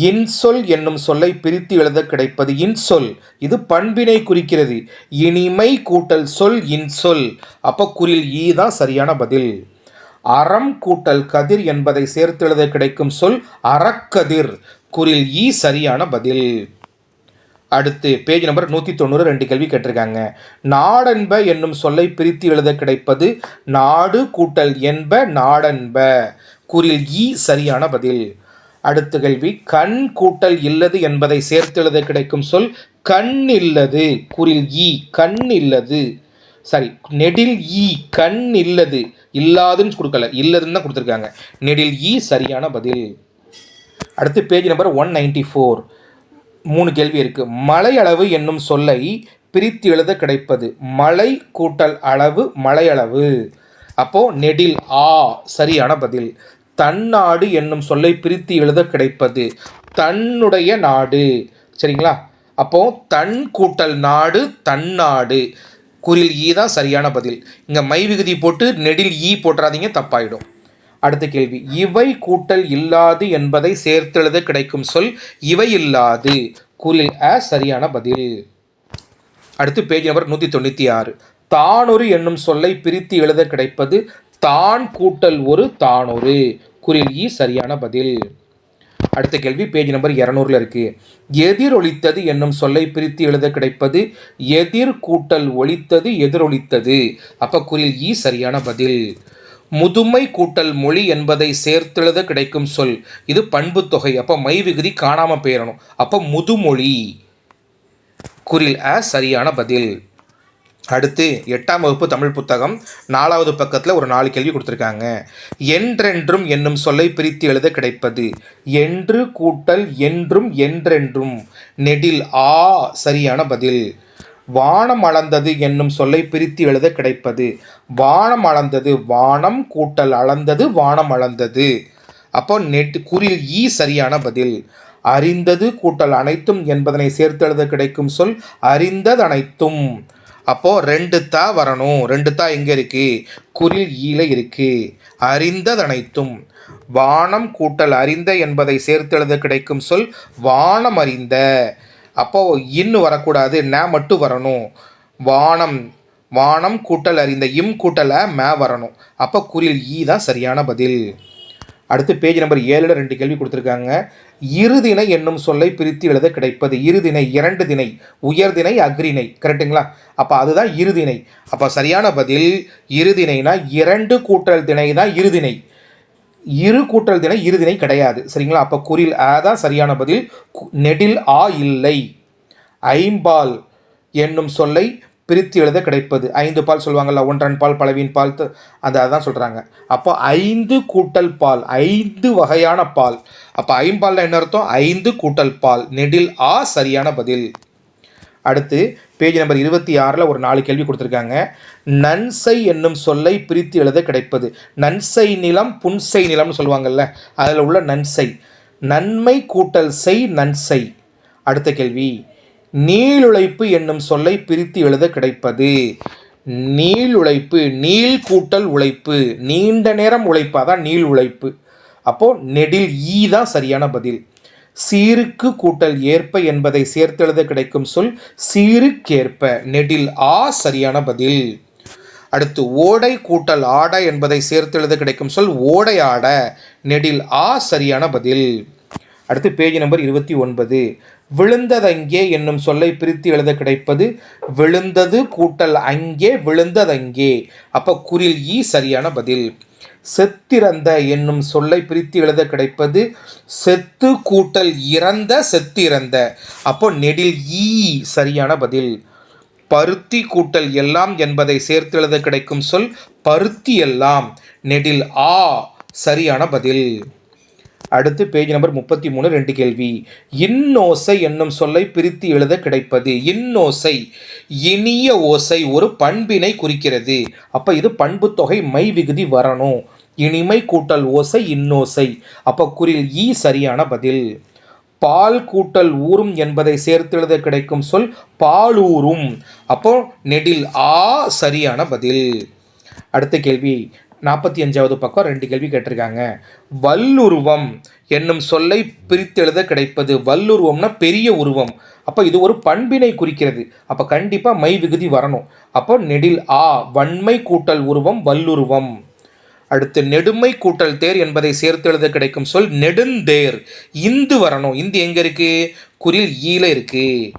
இன்சொல் என்னும் சொல்லை பிரித்து எழுத கிடைப்பது இன்சொல். இது பண்பினை குறிக்கிறது. இனிமை கூட்டல் சொல் இன்சொல். அப்போ குறில் ஈ தான் சரியான பதில். அறம் கூட்டல் கதிர் என்பதை சேர்த்து எழுத கிடைக்கும் சொல் அறக்கதிர். குறில் ஈ சரியான பதில். அடுத்து பேஜ் நம்பர் 190. 2 கேள்வி கேட்டிருக்காங்க. நாடென்ப என்னும் சொல்லை பிரித்து எழுத கிடைப்பது நாடு கூட்டல் என்ப நாடென்ப. குறில் ஈ சரியான பதில். அடுத்த கேள்வி. கண் கூட்டல் இல்லது என்பதை சேர்த்து எழுத கிடைக்கும் சொல் கண் இல்லது. குறில் ஈ கண் இல்லது. சரி, நெடில் ஈ கண் இல்லது. இல்லாதுன்னு கொடுக்கல, இல்லதுன்னு தான் கொடுத்துருக்காங்க. நெடில் ஈ சரியான பதில். அடுத்து பேஜ் நம்பர் 194. 3 கேள்வி இருக்கு. மலை அளவு என்னும் சொல்லை பிரித்து எழுத கிடைப்பது மலை கூட்டல் அளவு மலையளவு. அப்போ நெடில் ஆ சரியான பதில். தன்னாடு என்னும் சொல்லை பிரித்து எழுத கிடைப்பது தன்னுடைய நாடு. சரிங்களா? அப்போ தன் கூட்டல் நாடு தன்னாடு. குறில் ஈ தான் சரியான பதில். இங்கே மை விகுதி போட்டு நெடில் ஈ போட்டுறாதீங்க, தப்பாயிடும். அடுத்த கேள்வி. இவை கூட்டல் இல்லாது என்பதை சேர்த்தெழுத கிடைக்கும் சொல் இவை இல்லாது. குறில் அ சரியான பதில். அடுத்து பேஜ் நம்பர் 196. தானொரு என்னும் சொல்லை பிரித்து எழுத கிடைப்பது தான் கூட்டல் ஒரு தானொரு. குறில் ஈ சரியான பதில். அடுத்த கேள்வி பேஜ் நம்பர் 200 இருக்கு. எதிரொலித்தது என்னும் சொல்லை பிரித்து எழுத கிடைப்பது எதிர் கூட்டல் ஒலித்தது எதிரொலித்தது. அப்ப குறில் ஈ சரியான பதில். முதுமை கூட்டல் மொழி என்பதை சேர்த்தெழுத கிடைக்கும் சொல் இது பண்பு தொகை. அப்போ மை விகுதி காணாம போயிடணும். அப்போ முதுமொழி. குறில் அ சரியான பதில். அடுத்து 8ஆம் வகுப்பு தமிழ் புத்தகம் 4வது பக்கத்தில் ஒரு 4 கேள்வி கொடுத்துருக்காங்க. என்றென்றும் என்னும் சொல்லை பிரித்து எழுத கிடைப்பது என்று கூட்டல் என்றும் என்றென்றும். நெடில் ஆ சரியான பதில். வானம் அளந்தது என்னும் சொல்லை பிரித்து எழுத கிடைப்பது வானம் அளந்தது வானம் கூட்டல் அளந்தது வானம் அளந்தது. அப்போ குறில் ஈ சரியான பதில். அறிந்தது கூட்டல் அனைத்தும் என்பதனை சேர்த்து எழுத கிடைக்கும் சொல் அறிந்தது அனைத்தும். அப்போ 2 தா வரணும். 2 தா எங்கே இருக்கு? குறில் ஈல இருக்கு. அறிந்தது அனைத்தும். வானம் கூட்டல் அறிந்த என்பதை சேர்த்து எழுத கிடைக்கும் சொல் வானம் அறிந்த. அப்போ இன்னு வரக்கூடாது, ந மட்டும் வரணும். வானம் வானம் கூட்டல் அறிந்த இம் கூட்டல் மே வரணும். அப்போ குறில் ஈ தான் சரியான பதில். அடுத்து பேஜ் நம்பர் 7ல் 2 கேள்வி கொடுத்துருக்காங்க. இருதிணை என்னும் சொல்லை பிரித்து எழுத கிடைப்பது. இருதிணை 2 திணை, உயர்திணை அக்ரிணை, கரெக்டுங்களா? அப்போ அதுதான் இருதிணை. அப்போ சரியான பதில் இருதிணைனா 2 கூட்டல் திணை தான் இருதிணை, 2 கூட்டல் திணை இருதிணை கிடையாது, சரிங்களா? அப்போ குறில் ஆ தான் சரியான பதில். நெடில் ஆ இல்லை. ஐம்பால் என்னும் சொல்லை பிரித்து எழுத கிடைப்பது. 5 பால் சொல்லுவாங்கள்ல, ஒன்றன் பால் பலவின் பால், அந்த அதான் சொல்கிறாங்க. அப்போ 5 கூட்டல் பால், 5 வகையான பால். அப்போ ஐம்பாலில் என்ன அர்த்தம்? 5 கூட்டல் பால். நெடில் ஆ சரியான பதில். அடுத்து பேஜ் நம்பர் 26ல் ஒரு 4 கேள்வி கொடுத்துருக்காங்க. நன்சை என்னும் சொல்லை பிரித்து எழுத கிடைப்பது. நன்சை நிலம் புன்சை நிலம்னு சொல்லுவாங்கள்ல, அதில் உள்ள நன்சை. நன்மை கூட்டல் செய் நன்சை. அடுத்த கேள்வி, நீளுழைப்பு என்னும் சொல்லை பிரித்து எழுத கிடைப்பது. நீளுழைப்பு, நீள் கூட்டல் உழைப்பு, நீண்ட நேரம் உழைப்பு, அதான் நீள் உழைப்பு. அப்போது நெடில் ஈ தான் சரியான பதில். சீருக்கு கூட்டல் ஏற்ப என்பதை சேர்த்தெழுத கிடைக்கும் சொல் சீருக்கேற்ப. நெடில் ஆ சரியான பதில். அடுத்து ஓடை கூட்டல் ஆட என்பதை சேர்த்தெழுத கிடைக்கும் சொல் ஓடையாட. நெடில் ஆ சரியான பதில். அடுத்து பேஜ் நம்பர் 29. விழுந்ததங்கே என்னும் சொல்லை பிரித்து எழுத கிடைப்பது. விழுந்தது கூட்டல் அங்கே விழுந்ததங்கே. அப்போ குறில் ஈ சரியான பதில். செத்திறந்த என்னும் சொல்லை பிரித்து எழுத கிடைப்பது. செத்து கூட்டல் இறந்த செத்திறந்த. அப்போ நெடில் ஈ சரியான பதில். பருத்தி கூட்டல் எல்லாம் என்பதை சேர்த்து எழுத கிடைக்கும் சொல் பருத்தி எல்லாம். நெடில் ஆ சரியான பதில். அடுத்து பேஜ் நம்பர் 33 2 கேள்வி. இன்னோசை என்னும் சொல்லை பிரித்து எழுத கிடைப்பது. இன்னோசை இனிய ஓசை ஒரு பண்பினை குறிக்கிறது. அப்போ இது பண்பு தொகை மை விகுதி வரணும். இனிமை கூட்டல் ஓசை இன்னோசை. அப்போ குறில் ஈ சரியான பதில். பால் கூட்டல் ஊரும் என்பதை சேர்த்து எழுத கிடைக்கும் சொல் பாலூரும். அப்போ நெடில் ஆ சரியான பதில். அடுத்த கேள்வி 45வது பக்கம் 2 கேள்வி கேட்டிருக்காங்க. வல்லுருவம் என்னும் சொல்லை பிரித்தெழுத கிடைப்பது. வல்லுருவம்னா பெரிய உருவம். அப்போ இது ஒரு பண்பினை குறிக்கிறது. அப்போ கண்டிப்பாக மை விகுதி வரணும். அப்போ நெடில் ஆ வன்மை கூட்டல் உருவம் வல்லுருவம். அடுத்து நெடுமை கூட்டல் தேர் என்பதை சேர்த்து எழுத கிடைக்கும் சொல் நெடுந்தேர். இந்து வரணும். இந்து எங்கே இருக்குது? குறில் ஈல இருக்குது.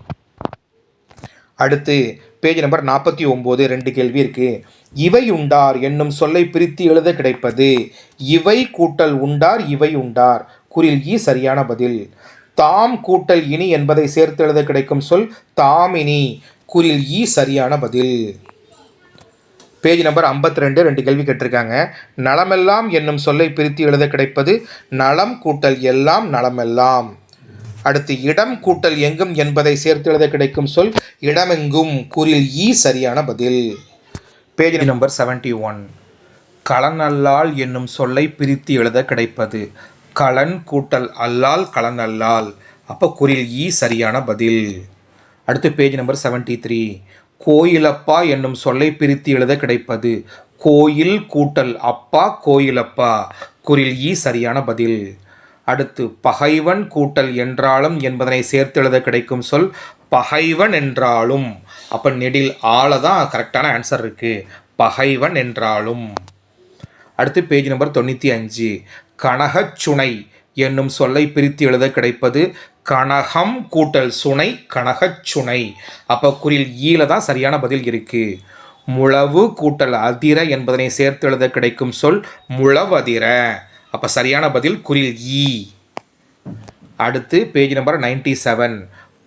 அடுத்து பேஜ் நம்பர் 49 2 கேள்வி இருக்குது. இவை உண்டார் என்னும் சொல்லை பிரித்து எழுத கிடைப்பது. இவை கூட்டல் உண்டார் இவை உண்டார். குறில் ஈ சரியான பதில். தாம் கூட்டல் இனி என்பதை சேர்த்து எழுத கிடைக்கும் சொல் தாமினி. குறில் ஈ சரியான பதில். பேஜ் நம்பர் 52 2 கேள்வி கேட்டிருக்காங்க. நலமெல்லாம் என்னும் சொல்லை பிரித்து எழுத கிடைப்பது. நலம் கூட்டல் எல்லாம் நலமெல்லாம். அடுத்து இடம் கூட்டல் எங்கும் என்பதை சேர்த்து எழுத கிடைக்கும் சொல் இடமெங்கும். குறில் ஈ சரியான பதில். Page number 71. களனல்லால் என்னும் சொல்லை பிரித்து எழுத கிடைப்பது. களன் கூட்டல் அல்லால் களனல்லால். அப்போ குறில் ஈ சரியான பதில். அடுத்து பேஜ் நம்பர் 73. கோயிலப்பா என்னும் சொல்லை பிரித்து எழுத கிடைப்பது. கோயில் கூட்டல் அப்பா கோயிலப்பா. குறில் ஈ சரியான பதில். அடுத்து பகைவன் கூட்டல் என்றாலும் என்பதனை சேர்த்து எழுத கிடைக்கும் சொல் பகைவன் என்றாலும். அப்போ நெடில் ஆள தான் கரெக்டான ஆன்சர் இருக்குது. பகைவன் என்றாலும். அடுத்து பேஜ் நம்பர் 95. கனகச்சுனை என்னும் சொல்லை பிரித்து எழுத கிடைப்பது. கனகம் கூட்டல் சுனை கனகச்சுனை. அப்போ குறில் ஈல தான் சரியான பதில் இருக்குது. முழவு கூட்டல் அதிர என்பதனை சேர்த்து எழுத கிடைக்கும் சொல் முழவதிர. அப்போ சரியான பதில் குறில் ஈ. அடுத்து பேஜ் நம்பர் 97.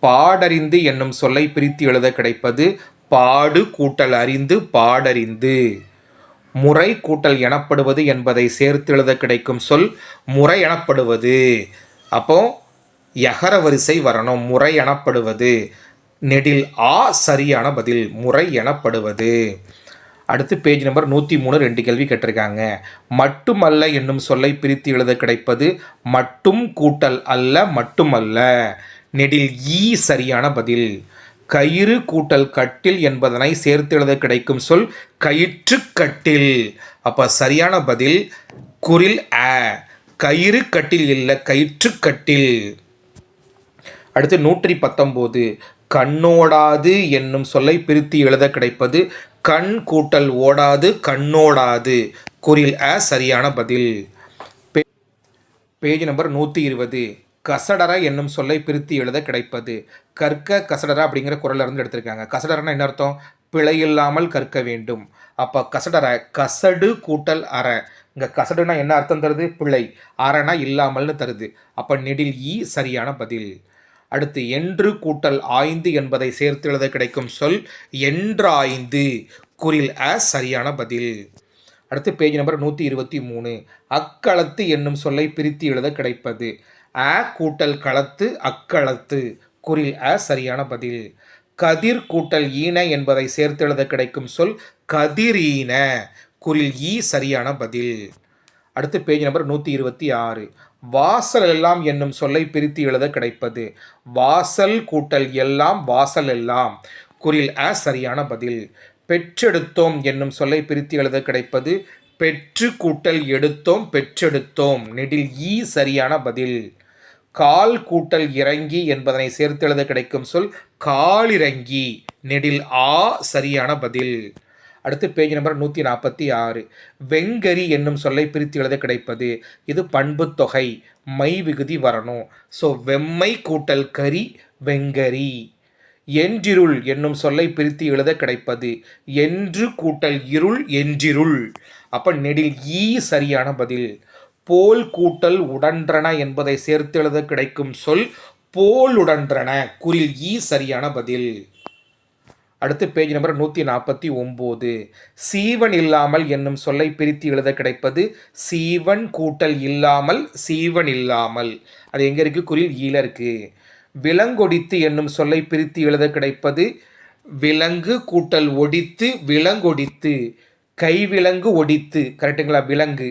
பாடறிந்து என்னும் சொல்லை பிரித்து எழுத கிடைப்பது. பாடு கூட்டல் அறிந்து பாடறிந்து. முறை கூட்டல் எனப்படுவது என்பதை சேர்த்து எழுத கிடைக்கும் சொல் முறை எனப்படுவது. அப்போ யகர வரிசை வரணும். முறை எனப்படுவது. நெடில் ஆ சரியான பதில். முறை எனப்படுவது. அடுத்து பேஜ் நம்பர் 103 2 கேள்வி கேட்டிருக்காங்க. மட்டுமல்ல என்னும் சொல்லை பிரித்து எழுத கிடைப்பது. மட்டும் கூட்டல் அல்ல மட்டுமல்ல. நெடில் ஈ சரியான பதில். கயிறு கூட்டல் கட்டில் என்பதனை சேர்த்து எழுத கிடைக்கும் சொல் கயிற்று கட்டில். அப்போ சரியான பதில் குறில் ஆ. கயிறு கட்டில் இல்லை கயிற்று கட்டில். அடுத்து 119. கண்ணோடாது என்னும் சொல்லை பிரித்து எழுத கிடைப்பது கண் கூட்டல் ஓடாது கண்ணோடாது. குறில் அ சரியான பதில். Page number 120. கசடர என்னும் சொல்லை பிரித்து எழுத கிடைப்பது கற்க கசடர அப்படிங்கிற குறள்ல இருந்து எடுத்திருக்காங்க. கசடரன்னா என்ன அர்த்தம்? பிழையில்லாமல் கற்க வேண்டும். அப்போ கசடர கசடு கூட்டல் அற. இங்கே கசடுனா என்ன அர்த்தம் தருது? பிழை. அறனா இல்லாமல்னு தருது. அப்போ நெடில் ஈ சரியான பதில். அடுத்து என்று கூட்டல் ஆய்ந்து என்பதை சேர்த்து எழுத கிடைக்கும் சொல் என்றாய்ந்து. குறில் அ சரியான பதில். அடுத்து பேஜ் நம்பர் 123. அக்களத்து என்னும் சொல்லை பிரித்து எழுத கிடைப்பது அ கூட்டல் களத்து அக்களத்து. குறில் அ சரியான பதில். கதிர் கூட்டல் ஈன என்பதை சேர்த்து எழுத கிடைக்கும் சொல் கதிரீன. குறில் ஈ சரியான பதில். அடுத்து பேஜ் நம்பர் 126. வாசல் எல்லாம் என்னும் சொல்லை பிரித்து எழுத கிடைப்பது வாசல் கூட்டல் எல்லாம் வாசல் எல்லாம். குறில் அ சரியான பதில். பெற்றெடுத்தோம் என்னும் சொல்லை பிரித்து எழுத கிடைப்பது பெற்று கூட்டல் எடுத்தோம் பெற்றெடுத்தோம். நெடில் ஈ சரியான பதில். கால் கூட்டல் இறங்கி என்பதனை சேர்த்து எழுத கிடைக்கும் சொல் காலிறங்கி. நெடில் ஆ சரியான பதில். அடுத்து பேஜ் நம்பர் 146. வெங்கரி என்னும் சொல்லை பிரித்து எழுத கிடைப்பது இது பண்பு தொகை மை விகுதி வரணும். ஸோ வெம்மை கூட்டல் கரி வெங்கரி. என்றிருள் என்னும் சொல்லை பிரித்து எழுத கிடைப்பது என்று கூட்டல் இருள் என்றிருள். அப்போ நெடில் ஈ சரியான பதில். போல் கூட்டல் உடன்றன என்பதை சேர்த்து எழுத கிடைக்கும் சொல் போல் உடன்றன. குறில் ஈ சரியான பதில். அடுத்து பேஜ் நம்பர் 149. சீவன் இல்லாமல் என்னும் சொல்லை பிரித்து எழுத கிடைப்பது சீவன் கூட்டல் இல்லாமல் சீவன் இல்லாமல். அது எங்கே இருக்குது? குறில் ஈல இருக்குது. விலங்கொடித்து என்னும் சொல்லை பிரித்து எழுத கிடைப்பது விலங்கு கூட்டல் ஒடித்து விலங்கொடித்து. கைவிலங்கு ஒடித்து. கரெக்டுங்களா? விலங்கு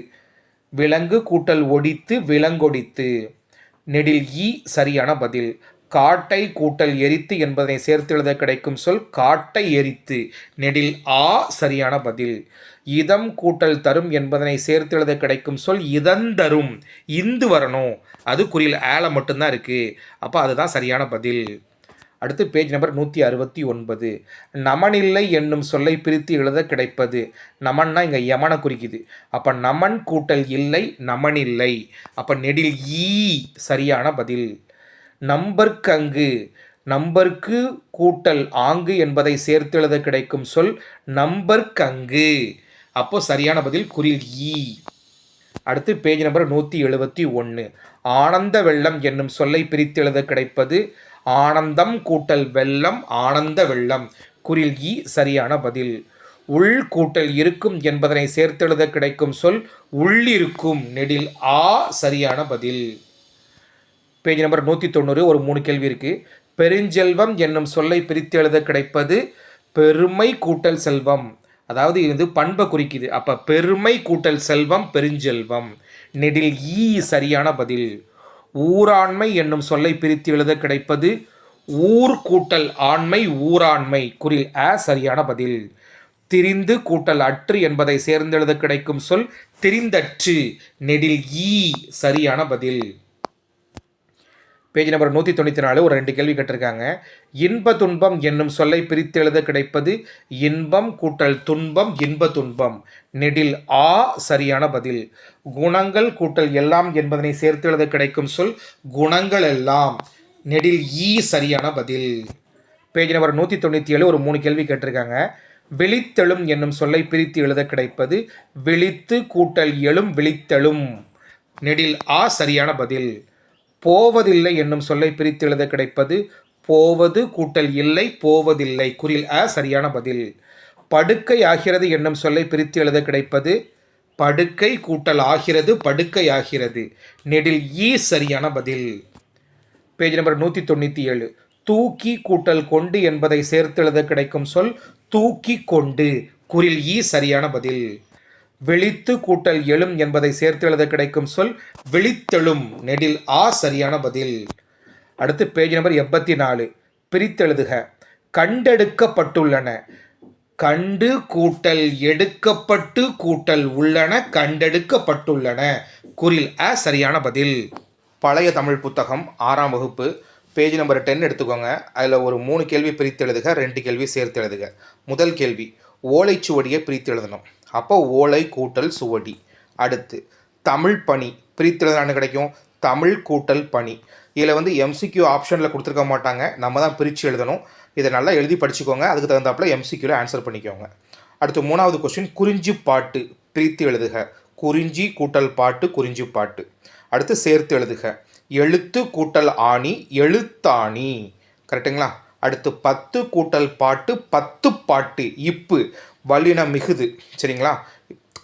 விலங்கு கூட்டல் ஒடித்து விலங்கொடித்து. நெடில் ஈ சரியான பதில். காட்டை கூட்டல் எரித்து என்பதனை சேர்த்து எழுத கிடைக்கும் சொல் காட்டை எரித்து. நெடில் ஆ சரியான பதில். இதம் கூட்டல் தரும் என்பதனை சேர்த்து எழுத கிடைக்கும் சொல் இதந்தரும். இந்து வரணும். அது குறியில் ஆல மட்டும்தான் இருக்குது. அப்போ அதுதான் சரியான பதில். அடுத்து பேஜ் நம்பர் 169. நமனில்லை என்னும் சொல்லை பிரித்து எழுத கிடைப்பது நமன்னா இங்கே யமனை குறிக்குது. அப்போ நமன் கூட்டல் இல்லை நமனில்லை. அப்போ நெடில் ஈ சரியான பதில். நம்பர்க்கங்கு நம்பருக்கு கூட்டல் ஆங்கு என்பதை சேர்த்து எழுத கிடைக்கும் சொல் நம்பர்க்கங்கு. அப்போ சரியான பதில் குறில் ஈ. அடுத்து பேஜ் நம்பர் 171. ஆனந்த வெள்ளம் என்னும் சொல்லை பிரித்து எழுத கிடைப்பது ஆனந்தம் கூட்டல் வெள்ளம் ஆனந்த வெள்ளம். குறில் ஈ சரியான பதில். உள் கூட்டல் இருக்கும் என்பதனை சேர்த்து எழுத கிடைக்கும் சொல் உள்ளிருக்கும். நெடில் ஆ சரியான பதில். Page number 190. ஒரு 3 கேள்வி இருக்குது. பெருஞ்செல்வம் என்னும் சொல்லை பிரித்து எழுத கிடைப்பது பெருமை கூட்டல் செல்வம். அதாவது இது பண்பை குறிக்குது. அப்போ பெருமை கூட்டல் செல்வம் பெருஞ்செல்வம். நெடில் ஈ சரியான பதில். ஊராண்மை என்னும் சொல்லை பிரித்து எழுத கிடைப்பது ஊர் கூட்டல் ஆண்மை ஊராண்மை. குறில் அ சரியான பதில். திரிந்து கூட்டல் அற்று என்பதை சேர்ந்தெழுத கிடைக்கும் சொல் திரிந்தற்று. நெடில் ஈ சரியான பதில். Page number 194. ஒரு 2 கேள்வி கேட்டிருக்காங்க. இன்ப துன்பம் என்னும் சொல்லை பிரித்து எழுத கிடைப்பது இன்பம் கூட்டல் துன்பம் இன்ப துன்பம். நெடில் ஆ சரியான பதில். குணங்கள் கூட்டல் எல்லாம் என்பதனை சேர்த்து எழுத கிடைக்கும் சொல் குணங்கள் எல்லாம். நெடில் ஈ சரியான பதில். Page number 197. ஒரு 3 கேள்வி கேட்டிருக்காங்க. விழித்தெழும் என்னும் சொல்லை பிரித்து எழுத கிடைப்பது விழித்து கூட்டல் எழும் விழித்தெழும். நெடில் ஆ சரியான பதில். போவதில்லை என்னும் சொல்லை பிரித்து எழுத கிடைப்பது போவது கூட்டல் இல்லை போவதில்லை. குறில் அ சரியான பதில். படுக்கை ஆகிறது என்னும் சொல்லை பிரித்து எழுத கிடைப்பது படுக்கை கூட்டல் ஆகிறது படுக்கை ஆகிறது. நெடில் ஈ சரியான பதில். Page number 197. தூக்கி கூட்டல் கொண்டு என்பதை சேர்த்து எழுத கிடைக்கும் சொல் தூக்கி கொண்டு. குறில் ஈ சரியான பதில். விழித்து கூட்டல் எழும் என்பதை சேர்த்து எழுத கிடைக்கும் சொல் விழித்தெழும். நெடில் ஆ சரியான பதில். அடுத்து பேஜ் நம்பர் 84. பிரித்தெழுதுக. கண்டெடுக்கப்பட்டுள்ளன. கண்டு கூட்டல் எடுக்கப்பட்டு கூட்டல் உள்ளன கண்டெடுக்கப்பட்டுள்ளன. குறில் அ சரியான பதில். பழைய தமிழ் புத்தகம் 6ஆம் வகுப்பு பேஜ் நம்பர் 10 எடுத்துக்கோங்க. அதில் ஒரு 3 கேள்வி பிரித்து எழுதுக, 2 கேள்வி சேர்த்து எழுதுக. முதல் கேள்வி, ஓலைச்சுவடியை பிரித்து எழுதணும். அப்போ ஓலை கூட்டல் சுவடி. அடுத்து தமிழ் பணி பிரித்து எழுதுனா கிடைக்கும், தமிழ் கூட்டல் பணி. இதில் வந்து எம்சிக்யூ ஆப்ஷனில் கொடுத்துருக்க மாட்டாங்க, நம்ம தான் பிரித்து எழுதணும். இதை நல்லா எழுதி படிச்சுக்கோங்க, அதுக்கு தகுந்தாப்பில் எம்சிக்யூவில் ஆன்சர் பண்ணிக்கோங்க. அடுத்து 3வது கொஸ்டின், குறிஞ்சி பாட்டு பிரித்து எழுதுக. குறிஞ்சி கூட்டல் பாட்டு, குறிஞ்சி பாட்டு. அடுத்து சேர்த்து எழுதுக. எழுத்து கூட்டல் ஆணி, எழுத்தாணி. கரெக்டுங்களா? அடுத்து 10 கூட்டல் பாட்டு, 10 பாட்டு. இப்பு வல்லினம் மிகுது, சரிங்களா?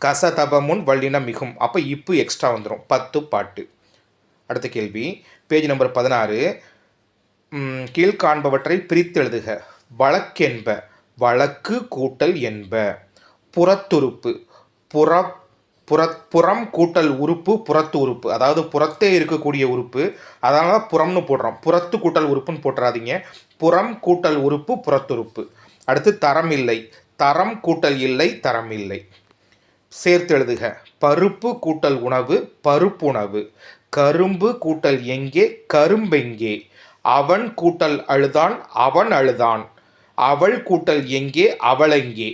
கச தபமுன் வல்லினம் மிகும், அப்போ இப்பு எக்ஸ்ட்ரா வந்துடும், 10 பாட்டு. அடுத்த கேள்வி, பேஜ் நம்பர் 16. கீழ்காண்பவற்றை பிரித்து எழுதுக. வழக்கென்ப, வழக்கு கூட்டல் என்ப. புறத்துறுப்பு, புறம் கூட்டல் உறுப்பு, புறத்து உறுப்பு. அதாவது புறத்தே இருக்கக்கூடிய உறுப்பு, அதனால புறம்னு போடுறோம். புறத்து கூட்டல் உறுப்புன்னு போட்டுறாதீங்க. புறம் கூட்டல் உறுப்பு, புறத்துறுப்பு. அடுத்து தரம் இல்லை, தரம் கூட்டல் இல்லை, தரம் இல்லை. சேர்த்து எழுதுக. பருப்பு கூட்டல் உணவு, பருப்புணவு. கரும்பு கூட்டல் எங்கே, கரும்பெங்கே. அவன் கூட்டல் அழுதான், அவன் அழுதான். அவள் கூட்டல் எங்கே, அவளெங்கே.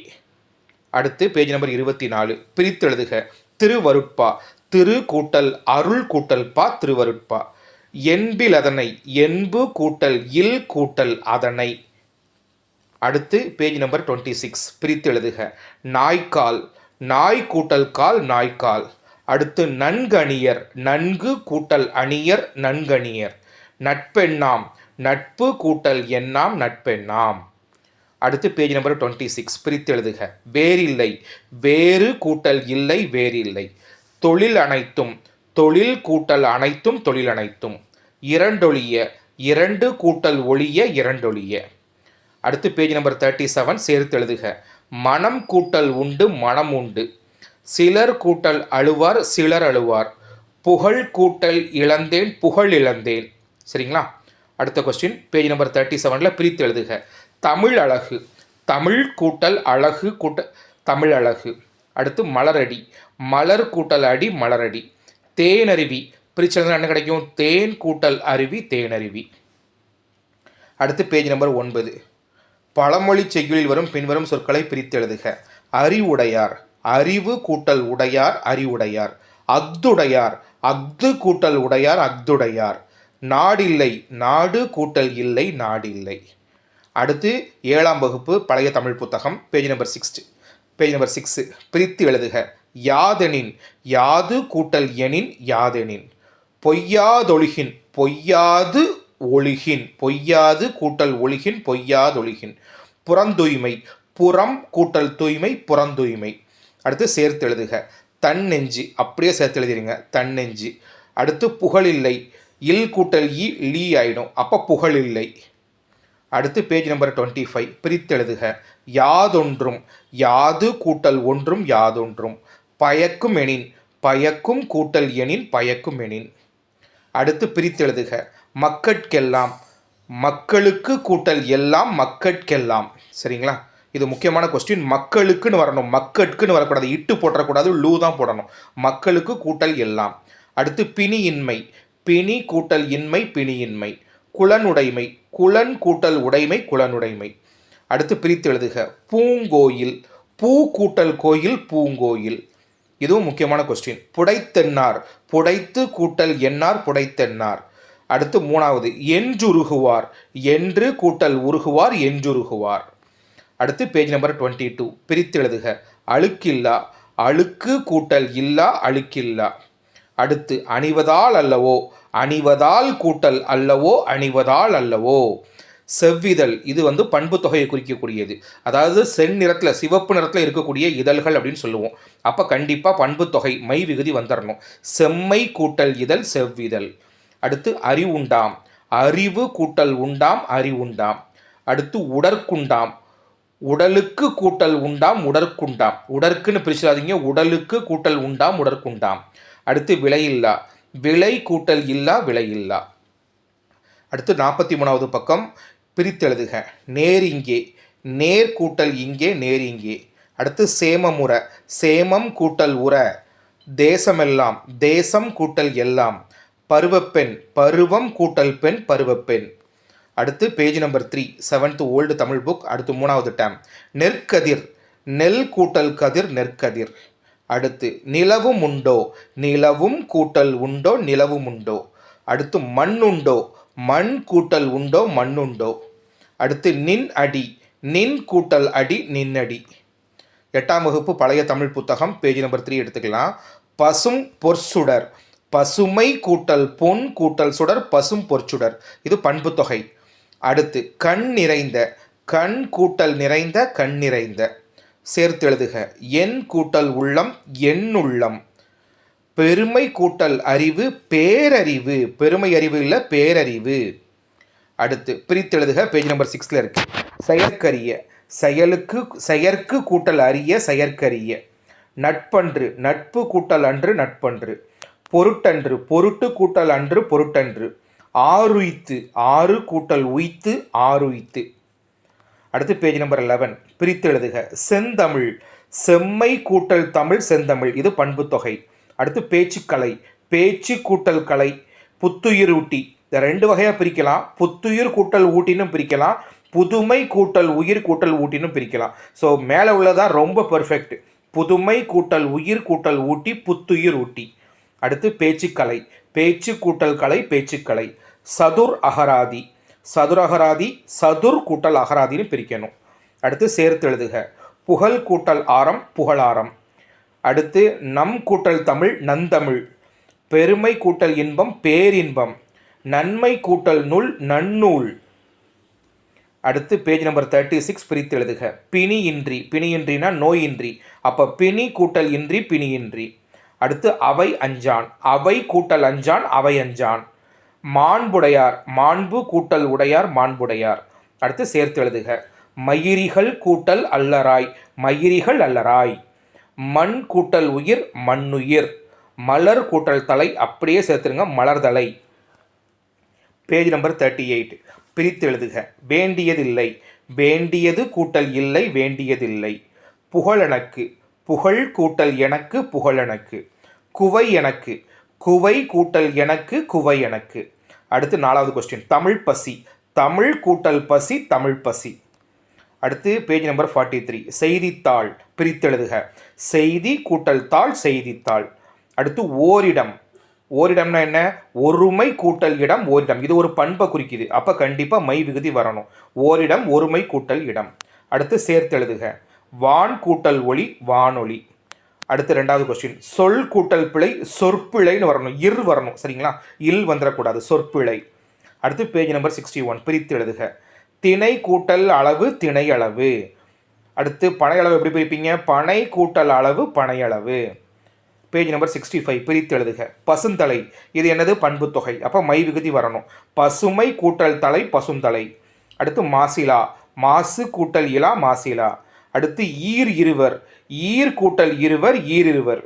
அடுத்து பேஜ் நம்பர் 24. பிரித்து எழுதுக. திருவருட்பா, திரு கூட்டல் அருள் கூட்டல் பா, திருவருட்பா. என்பில் அதனை, என்பு கூட்டல் இல் கூட்டல் அதனை. அடுத்து பேஜ் நம்பர் 26. பிரித்து எழுதுக. நாய்க்கால், நாய் கூட்டல் கால், நாய்க்கால். அடுத்து நன்கணியர், நன்கு கூட்டல் அணியர், நன்கணியர். நட்பெண்ணாம், நட்பு கூட்டல் எண்ணாம், நட்பெண்ணாம். அடுத்து பேஜ் நம்பர் 26. பிரித்து எழுதுக. வேறில்லை, வேறு கூட்டல் இல்லை, வேறில்லை. தொழில் அனைத்தும், தொழில் கூட்டல் அனைத்தும், தொழில் அனைத்தும். இரண்டொழிய, இரண்டு கூட்டல் ஒழிய, இரண்டொழிய. அடுத்து பேஜ் நம்பர் 37. சேர்த்து எழுதுக. மனம் கூட்டல் உண்டு, மனம் உண்டு. சிலர் கூட்டல் அழுவார், சிலர் அழுவார். புகழ் கூட்டல் இழந்தேன், புகழ் இழந்தேன். சரிங்களா? அடுத்த கொஸ்டின், பேஜ் நம்பர் 37. பிரித்து எழுதுக. தமிழ் அழகு, தமிழ் கூட்டல் அழகு கூட்டல் தமிழ் அழகு. அடுத்து மலரடி, மலர் கூட்டல் அடி, மலரடி. தேனருவி பிரித்து எழுதுனா என்ன கிடைக்கும், தேன் கூட்டல் அருவி, தேனருவி. அடுத்து பேஜ் நம்பர் 9. பழமொழி செய்யுளில் வரும் பின்வரும் சொற்களை பிரித்து எழுதுக. அறிவுடையார், அறிவு கூட்டல் உடையார், அறிவுடையார். அஃதுடையார், அஃது கூட்டல் உடையார், அஃதுடையார். நாடில்லை, நாடு கூட்டல் இல்லை, நாடில்லை. அடுத்து 7ஆம் வகுப்பு பழைய தமிழ் புத்தகம், பேஜ் நம்பர் 6. Page number 6. பிரித்து எழுதுக. யாதெனின், யாது கூட்டல் எனின், யாதெனின். பொய்யாதொழுகின், பொய்யாது ஒழுகின், பொய்யாது கூட்டல் ஒழுகின், பொய்யாதொழுகின். புறந்தூய்மை, புறம் கூட்டல் தூய்மை, புறந்தூய்மை. அடுத்து சேர்த்து எழுதுக. தன்னெஞ்சு, அப்படியே சேர்த்து எழுதிடுங்க, தன்னெஞ்சு. அடுத்து புகழில்லை, இல் கூட்டல் இ, லீ ஆயிடும், அப்போ புகழில்லை. அடுத்து பேஜ் நம்பர் 25. பிரித்து எழுதுக. யாதொன்றும், யாது கூட்டல் ஒன்றும், யாதொன்றும். பயக்கும் எனின், பயக்கும் கூட்டல் எனின், பயக்கும் எனின். அடுத்து பிரித்து எழுதுக. மக்கட்கெல்லாம், மக்களுக்கு கூட்டல் எல்லாம், மக்கட்கெல்லாம். சரிங்களா? இது முக்கியமான கொஸ்டின். மக்களுக்குன்னு வரணும், மக்கட்குன்னு வரக்கூடாது, இட்டு போட்டக்கூடாது, லூ தான் போடணும். மக்களுக்கு கூட்டல் எல்லாம். அடுத்து பிணியின்மை, பிணி கூட்டல் இன்மை, பிணியின்மை. குலனுடைமை, குலன் கூட்டல் உடைமை, குலனுடைமை. அடுத்து பிரித்து எழுதுக. பூங்கோயில், பூ கூட்டல் கோயில், பூங்கோயில். இதுவும் முக்கியமான கொஸ்டின். புடைத்தென்னார், புடைத்து கூட்டல் எண்ணார், புடைத்தென்னார். அடுத்து 3வது. என்றுருகுவார், என்று கூட்டல் உருகுவார், என்றுருகுவார். அடுத்து பேஜ் நம்பர் 22. பிரித்து எழுதுக. அழுக்கில்லா, அழுக்கு கூட்டல் இல்லா, அழுக்கில்லா. அடுத்து அணிவதால் அல்லவோ, அணிவதால் கூட்டல் அல்லவோ, அணிவதால் அல்லவோ. செவ்விதழ், இது வந்து பண்பு தொகையை குறிக்கக்கூடியது. அதாவது செந்நிறத்தில், சிவப்பு நிறத்தில் இருக்கக்கூடிய இதழ்கள் அப்படின்னு சொல்லுவோம். அப்போ கண்டிப்பாக பண்பு தொகை மை விகுதி வந்துடணும். செம்மை கூட்டல் இதழ், செவ்விதழ். அடுத்து அறிவுண்டாம், அறிவு கூட்டல் உண்டாம், அறிவுண்டாம். அடுத்து உடற்குண்டாம், உடலுக்கு கூட்டல் உண்டாம், உடற்குண்டாம். உடற்குன்னு பிரிச்சிடாதீங்க, உடலுக்கு கூட்டல் உண்டாம், உடற்குண்டாம். அடுத்து விலையில்லா, விலை கூட்டல் இல்லா, விலையில்லா. அடுத்து 43வது பக்கம். பிரித்தெழுதுக. நேர் இங்கே, நேர் கூட்டல் இங்கே, நேர் இங்கே. அடுத்து சேமமுற, சேமம் கூட்டல் உற. தேசமெல்லாம், தேசம் கூட்டல் எல்லாம். பருவப்பெண், பருவம் கூட்டல் பெண், பருவப்பெண். அடுத்து page number 3 7th old Tamil book. அடுத்து 3வது டேம் நெற்கதிர், நெல் கூட்டல் கதிர் நெற்கதிர். அடுத்து நிலவும் உண்டோ, நிலவும் கூட்டல் உண்டோ நிலவும் உண்டோ. அடுத்து மண் உண்டோ, மண் கூட்டல் உண்டோ மண்ணுண்டோ. அடுத்து நின் அடி, நின் கூட்டல் அடி நின்னடி. 8ஆம் வகுப்பு பழைய தமிழ் புத்தகம் பேஜ் நம்பர் 3 எடுத்துக்கலாம். பசும் பொற்சுடர், பசுமை கூட்டல் பொன் கூட்டல் சுடர் பசும் பொற்சுடர். இது பண்பு தொகை. அடுத்து கண் நிறைந்த, கண் கூட்டல் நிறைந்த கண் நிறைந்த. சேர்த்து எழுதுக. என் கூட்டல் உள்ளம் எண்ணுள்ளம். பெருமை கூட்டல் அறிவு பேரறிவு, பெருமை அறிவு இல்லை பேரறிவு. அடுத்து பிரித்தெழுதுக. பேஜ் நம்பர் 6ல் இருக்கு. செயற்கரிய, செயலுக்கு செயற்கு கூட்டல் அறிய செயற்கரிய. நட்பன்று, நட்பு கூட்டல் அன்று நட்பன்று. பொருட்டன்று, பொருட்டு கூட்டல் அன்று பொருட்டன்று. ஆறுய்த்து, ஆறு கூட்டல் உய்த்து ஆறுய்த்து. அடுத்து பேஜ் நம்பர் 11 பிரித்து எழுதுக. செந்தமிழ், செம்மை கூட்டல் தமிழ் செந்தமிழ். இது பண்பு தொகை. அடுத்து பேச்சுக்கலை, பேச்சு கூட்டல் கலை. புத்துயிர் ஊட்டி. இந்த 2 வகையாக பிரிக்கலாம். புத்துயிர் கூட்டல் ஊட்டினும் பிரிக்கலாம், புதுமை கூட்டல் உயிர் கூட்டல் ஊட்டினும் பிரிக்கலாம். ஸோ மேலே உள்ளதான் ரொம்ப பெர்ஃபெக்ட். புதுமை கூட்டல் உயிர் கூட்டல் ஊட்டி புத்துயிர் ஊட்டி. அடுத்து பேச்சுக்கலை, பேச்சு கூட்டல் கலை பேச்சுக்கலை. சதுர் அகராதி, சதுர் அகராதி சதுர் கூட்டல் அகராதின்னு பிரிக்கணும். அடுத்து சேர்த்து எழுதுக. புகழ் கூட்டல் ஆரம் புகழாரம். அடுத்து நம் கூட்டல் தமிழ் நந்தமிழ். பெருமை கூட்டல் இன்பம் பேரின்பம். நன்மை கூட்டல் நூல் நன்னூல். அடுத்து பேஜ் நம்பர் 36 பிரித்து எழுதுக. பிணி இன்றி, பிணி இன்றினா நோயின்றி, அப்போ பிணி கூட்டல் இன்றி பிணியின்றி. அடுத்து அவை அஞ்சான், அவை கூட்டல் அஞ்சான் அவை அஞ்சான். மாண்புடையார், மாண்பு கூட்டல் உடையார் மாண்புடையார். அடுத்து சேர்த்து எழுதுக. மயிரிகள் கூட்டல் அல்லராய் மயிரிகள் அல்லராய். மண் கூட்டல் உயிர் மண்ணுயிர். மலர் கூட்டல் தலை அப்படியே சேர்த்துருங்க மலர்தலை. பேஜ் நம்பர் 38 பிரித்து எழுதுக. வேண்டியதில்லை, வேண்டியது கூட்டல் இல்லை வேண்டியதில்லை. புகழெனக்கு, புகழ் கூட்டல் எனக்கு புகழெனக்கு. குவை எனக்கு, குவை கூட்டல் எனக்கு குவை எனக்கு. அடுத்து 4வது கொஸ்டின் தமிழ் பசி, தமிழ் கூட்டல் பசி தமிழ் பசி. அடுத்து பேஜ் நம்பர் 43 செய்தித்தாள் பிரித்தெழுதுக. செய்தி கூட்டல் தாள் செய்தித்தாள். அடுத்து ஓரிடம், ஓரிடம்னா என்ன? ஒருமை கூட்டல் இடம் ஓரிடம். இது ஒரு பண்பை குறிக்குது, அப்போ கண்டிப்பாக மை விகுதி வரணும். ஓரிடம் ஒருமை கூட்டல் இடம். அடுத்து சேர்த்தெழுதுக. வான் கூட்டல் ஒளி வானொலி. அடுத்து 2வது கொஸ்டின் சொல் கூட்டல் பிழை சொற்பிழைன்னு வரணும், இர் வரணும் சரிங்களா, இல் வந்துடக்கூடாது சொற்பிழை. அடுத்து பேஜ் நம்பர் 61 பிரித்து எழுதுக. திணை கூட்டல் அளவு திணை அளவு. அடுத்து பனை அளவு எப்படி பிரிப்பீங்க? பனை கூட்டல் அளவு பனை அளவு. பேஜ் நம்பர் 65 பிரித்து எழுதுக. பசுந்தலை, இது என்னது? பண்பு தொகை, அப்போ மை விகுதி வரணும். பசுமை கூட்டல் தலை பசுந்தலை. அடுத்து மாசிலா, மாசு கூட்டல் இலா மாசிலா. அடுத்து ஈர் இருவர், ஈர் கூட்டல் இருவர் ஈரிருவர்.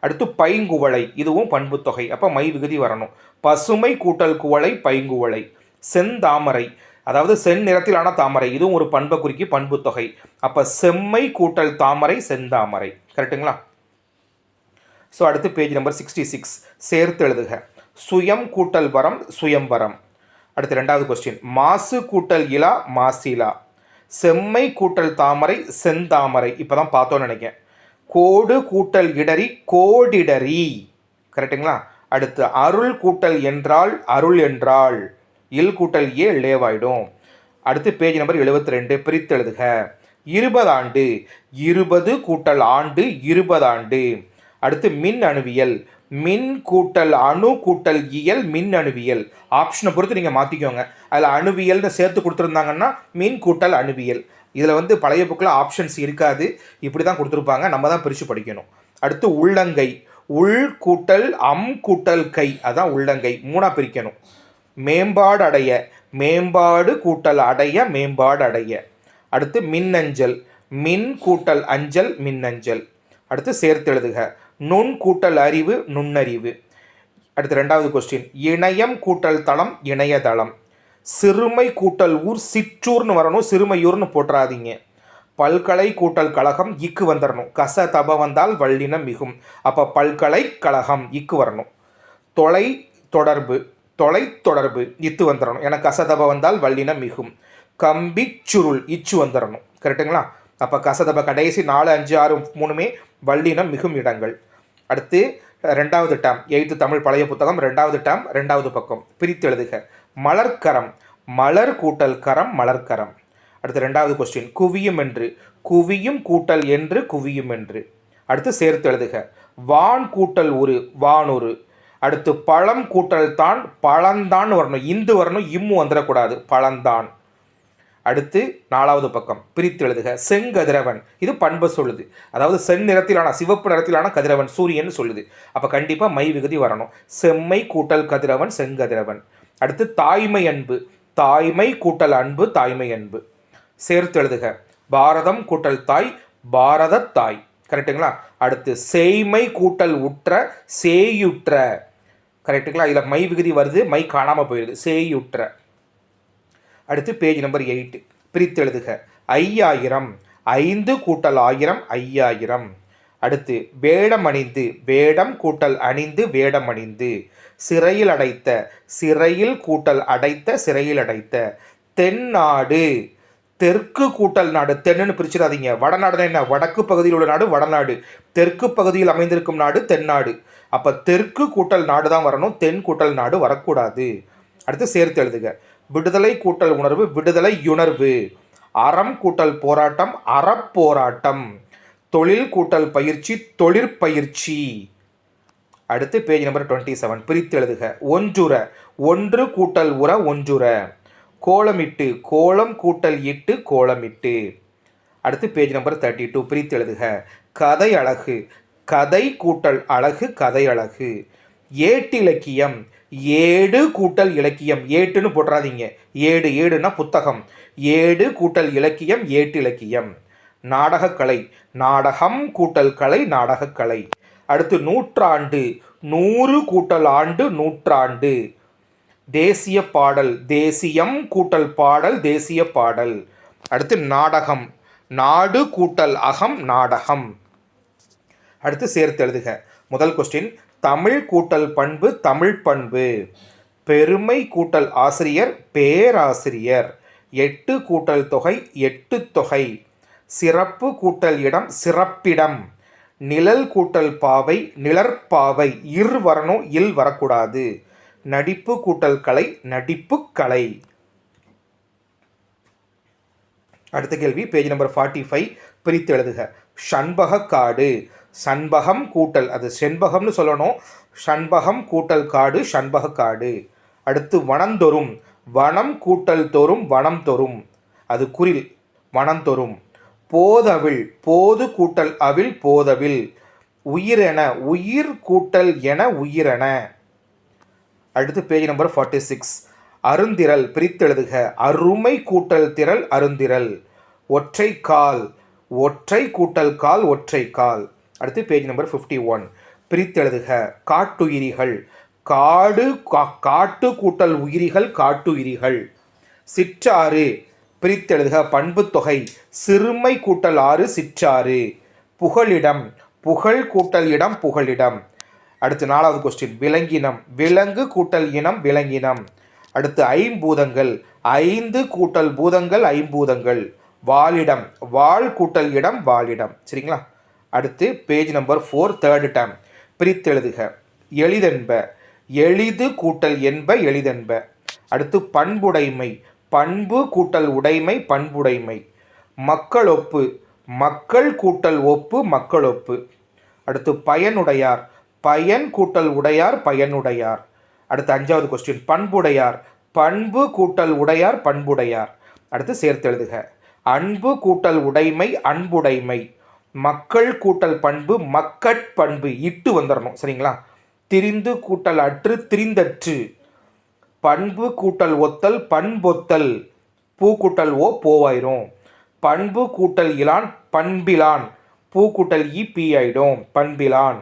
அடுத்து பைங்குவளை, இதுவும் பண்பு தொகை, அப்போ மை விகுதி வரணும். பசுமை கூட்டல் குவளை பைங்குவளை. செந்தாமரை, அதாவது செந் நிறத்திலான தாமரை, இதுவும் ஒரு பண்பை குறிக்கி பண்பு தொகை, அப்போ செம்மை கூட்டல் தாமரை செந்தாமரை. கரெக்டுங்களா? ஸோ அடுத்து பேஜ் நம்பர் 66 சேர்த்து எழுதுக. சுயம் கூட்டல் வரம் சுயம்பரம். அடுத்து 2வது கொஸ்டின் மாசு கூட்டல் இலா மாசிலா. செம்மை கூட்டல் தாமரை செந்தாமரை. இப்போ தான் பார்த்தோன்னு நினைக்கிறேன். கோடு கூட்டல் இடறி கோடிடரி. கரெக்டுங்களா? அடுத்து அருள் கூட்டல் என்றால் அருள் என்றால். இல் கூட்டல் ஏ லேவாயிடும். அடுத்து பேஜ் நம்பர் 72 பிரித்து எழுதுக. 20 ஆண்டு, 20 கூட்டல் ஆண்டு 20 ஆண்டு. அடுத்து மின் அணுவியல், மின் கூட்டல் அணு கூட்டல் இயல் மின் அணுவியல். ஆப்ஷனை பொறுத்து நீங்கள் மாற்றிக்கோங்க. அதில் அணுவியல்னு சேர்த்து கொடுத்துருந்தாங்கன்னா மின் கூட்டல் அணுவியல். இதில் பழைய புக்கில் ஆப்ஷன்ஸ் இருக்காது, இப்படி தான் கொடுத்துருப்பாங்க, நம்ம தான் பிரித்து படிக்கணும். அடுத்து உள்ளங்கை, உள் கூட்டல் அம் கூட்டல் கை, அதான் உள்ளங்கை. 3ஆக பிரிக்கணும். மேம்பாடு அடைய, மேம்பாடு கூட்டல் அடைய மேம்பாடு அடைய. அடுத்து மின்னஞ்சல், மின் கூட்டல் அஞ்சல் மின்னஞ்சல். அடுத்து சேர்த்து எழுதுக. நுண் கூட்டல் அறிவு நுண்ணறிவு. அடுத்து 2வது கொஸ்டின் இணையம் கூட்டல் தளம் இணையதளம். சிறுமை கூட்டல் ஊர் சிற்றூர்னு வரணும், சிறுமையூர்னு போட்டுறாதீங்க. பல்கலை கூட்டல் கழகம் இக்கு வந்துடணும். கச தப வந்தால் வல்லினம் மிகும், அப்போ பல்கலை கழகம் இக்கு வரணும். தொலை தொடர்பு, தொலைத்தொடர்பு இத்து வந்துடணும். ஏன்னா கசதப வந்தால் வல்லினம் மிகும். கம்பி சுருள் இச்சு வந்துடணும். கரெக்டுங்களா? அப்போ கசதப கடைசி 4, 5, 6, 3மே வல்லினம் மிகும் இடங்கள். அடுத்து 2வது டேம் 8th தமிழ் பழைய புத்தகம் 2வது டேம் 2வது பக்கம் பிரித்து எழுதுக. மலர்கரம் மலர் கூட்டல் கரம் மலர்கரம். அடுத்து 2வது கொஸ்டின் குவியும் என்று குவியும் கூட்டல் என்று குவியும் என்று. அடுத்து சேர்த்து எழுதுக. வான் கூட்டல் உரு வானுரு. அடுத்து பழம் கூட்டல் தான் பழந்தான் வரணும். இந்து வரணும், இம்மு வந்துடக்கூடாது. பழந்தான். அடுத்து 4வது பக்கம் பிரித்து எழுதுக. செங்கதிரவன் இது பண்பை சொல்லுது. அதாவது செந்நிறத்திலான சிவப்பு நிறத்திலான கதிரவன் சூரியன் சொல்லுது. அப்போ கண்டிப்பாக மை விகுதி வரணும். செம்மை கூட்டல் கதிரவன் செங்கதிரவன். அடுத்து தாய்மை அன்பு தாய்மை கூட்டல் அன்பு தாய்மை அன்பு. சேர்த்து எழுதுக. பாரதம் கூட்டல் தாய் பாரத தாய். கரெக்டுங்களா? அடுத்து செய்மை கூட்டல் உற்ற சேயுற்ற. கரெக்டுங்களா? இதில் மை விகுதி வருது, மை காணாமல் போயிடுது. சேயுற்ற. அடுத்து பேஜ் நம்பர் 8 பிரித்து எழுதுக. 5000 5 கூட்டல் 1000 5000. அடுத்து வேடம் அணிந்து வேடம் கூட்டல் அணிந்து வேடம் அணிந்து. சிறையில் அடைத்த சிறையில் கூட்டல் அடைத்த சிறையில் அடைத்த. தென்னாடு தெற்கு கூட்டல் நாடு. தென்னு பிரிச்சிடாதீங்க. வடநாடுனா என்ன? வடக்கு பகுதியில் உள்ள நாடு வடநாடு. தெற்கு பகுதியில் அமைந்திருக்கும் நாடு தென்னாடு. அப்போ தெற்கு கூட்டல் நாடு தான் வரணும், தென் கூட்டல் நாடு வரக்கூடாது. அடுத்து சேர்த்து எழுதுக. விடுதலை கூட்டல் உணர்வு விடுதலையுணர்வு. அறம் கூட்டல் போராட்டம் அறப்போராட்டம். தொழில் கூட்டல் பயிற்சி தொழிற்பயிற்சி. அடுத்து பேஜ் நம்பர் 27 பிரித்து எழுதுக. ஒன்றுற ஒன்று கூட்டல் உற ஒன்றுற. கோலமிட்டு கோலம் கூட்டல் இட்டு கோலமிட்டு. அடுத்து பேஜ் நம்பர் 32 பிரித்து எழுதுக. கதை அழகு கதை கூட்டல் அழகு கதை அழகு. ஏட்டிலக்கியம் ஏடு கூட்டல் இலக்கியம். ஏட்டுன்னு போட்டுறாதீங்க. ஏடு ஏடுனா புத்தகம். ஏடு கூட்டல் இலக்கியம் ஏட்டிலக்கியம். நாடகக்கலை நாடகம் கூட்டல் கலை நாடகக்கலை. அடுத்து நூற்றாண்டு 100 கூட்டல் ஆண்டு நூற்றாண்டு. தேசிய பாடல் தேசியம் கூட்டல் பாடல் தேசிய பாடல். அடுத்து நாடகம் நாடு கூட்டல் அகம் நாடகம். அடுத்து சேர்த்து எழுதுக. முதல் கொஸ்டின் தமிழ் கூட்டல் பண்பு தமிழ் பண்பு. பெருமை கூட்டல் ஆசிரியர் பேராசிரியர். 8 கூட்டல் தொகை 8 தொகை. சிறப்பு கூட்டல் இடம் சிறப்பிடம். நிழல் கூட்டல் பாவை நிழற்பாவை. இர் வரணும், இல் வரக்கூடாது. நடிப்பு கூட்டல் கலை நடிப்பு கலை. அடுத்த கேள்வி பேஜ் நம்பர் 45 பிரித்து எழுதுக. சண்பக காடு சண்பகம் கூட்டல் அது செண்பகம்னு சொல்லணும். சண்பகம் கூட்டல் காடு சண்பக காடு. அடுத்து வனந்தொரும் வனம் கூட்டல் தோறும் வனம் தோறும் அது குறில் வனம் தோறும். போதவிழ் போது கூட்டல் அவில் போதவில். உயிரென உயிர் கூட்டல் என உயிரென. அடுத்து பேஜ் நம்பர் 46 அருந்திரல் பிரித்து எழுதுக. அருமை கூட்டல் திரள் அருந்திரல். ஒற்றை கால் ஒற்றை கூட்டல் கால் ஒற்றை கால். அடுத்து பேஜ் நம்பர் 51 பிரித்து எழுதுக. காட்டுயிரிகள் காடு காட்டு கூட்டல் உயிரிகள் காட்டுயிரிகள். சிற்றாறு பிரித்து எழுதுக. பண்பு தொகை சிறுமை கூட்டல் ஆறு சிற்றாறு. புகலிடம் புகழ் கூட்டல் இடம் புகலிடம். அடுத்து 4வது கொஸ்டின் விலங்கினம் விலங்கு கூட்டல் இனம் விலங்கினம். அடுத்து ஐம்பூதங்கள் 5 கூட்டல் பூதங்கள் ஐம்பூதங்கள். வாழிடம் வாழ் கூட்டல் இடம் வாழிடம். சரிங்களா? அடுத்து பேஜ் நம்பர் 4 3rd டேம் பிரித்து எழுதுக. எளிதென்ப எளிது கூட்டல் என்ப எளிதென்ப. அடுத்து பண்புடைமை பண்பு கூட்டல் உடைமை பண்புடைமை. மக்களொப்பு மக்கள் கூட்டல் ஒப்பு மக்களொப்பு. அடுத்து பயனுடையார் பயன் கூட்டல் உடையார் பயனுடையார். அடுத்து 5வது கொஸ்டின் பண்புடையார் பண்பு கூட்டல் உடையார் பண்புடையார். அடுத்து சேர்த்து எழுதுக. அன்பு கூட்டல் உடைமை அன்புடைமை. மக்கள் கூட்டல் பண்பு மக்கட்பண்பு இட்டு வந்துடணும். சரிங்களா? திரிந்து கூட்டல் அற்று திரிந்தற்று. பண்பு கூட்டல் ஒத்தல் பண்பொத்தல். பூ கூட்டல் ஓ போவாயிரும். பண்பு கூட்டல் இலான் பண்பிலான். பூ கூட்டல் இ பி ஆயிடும் பண்பிலான்.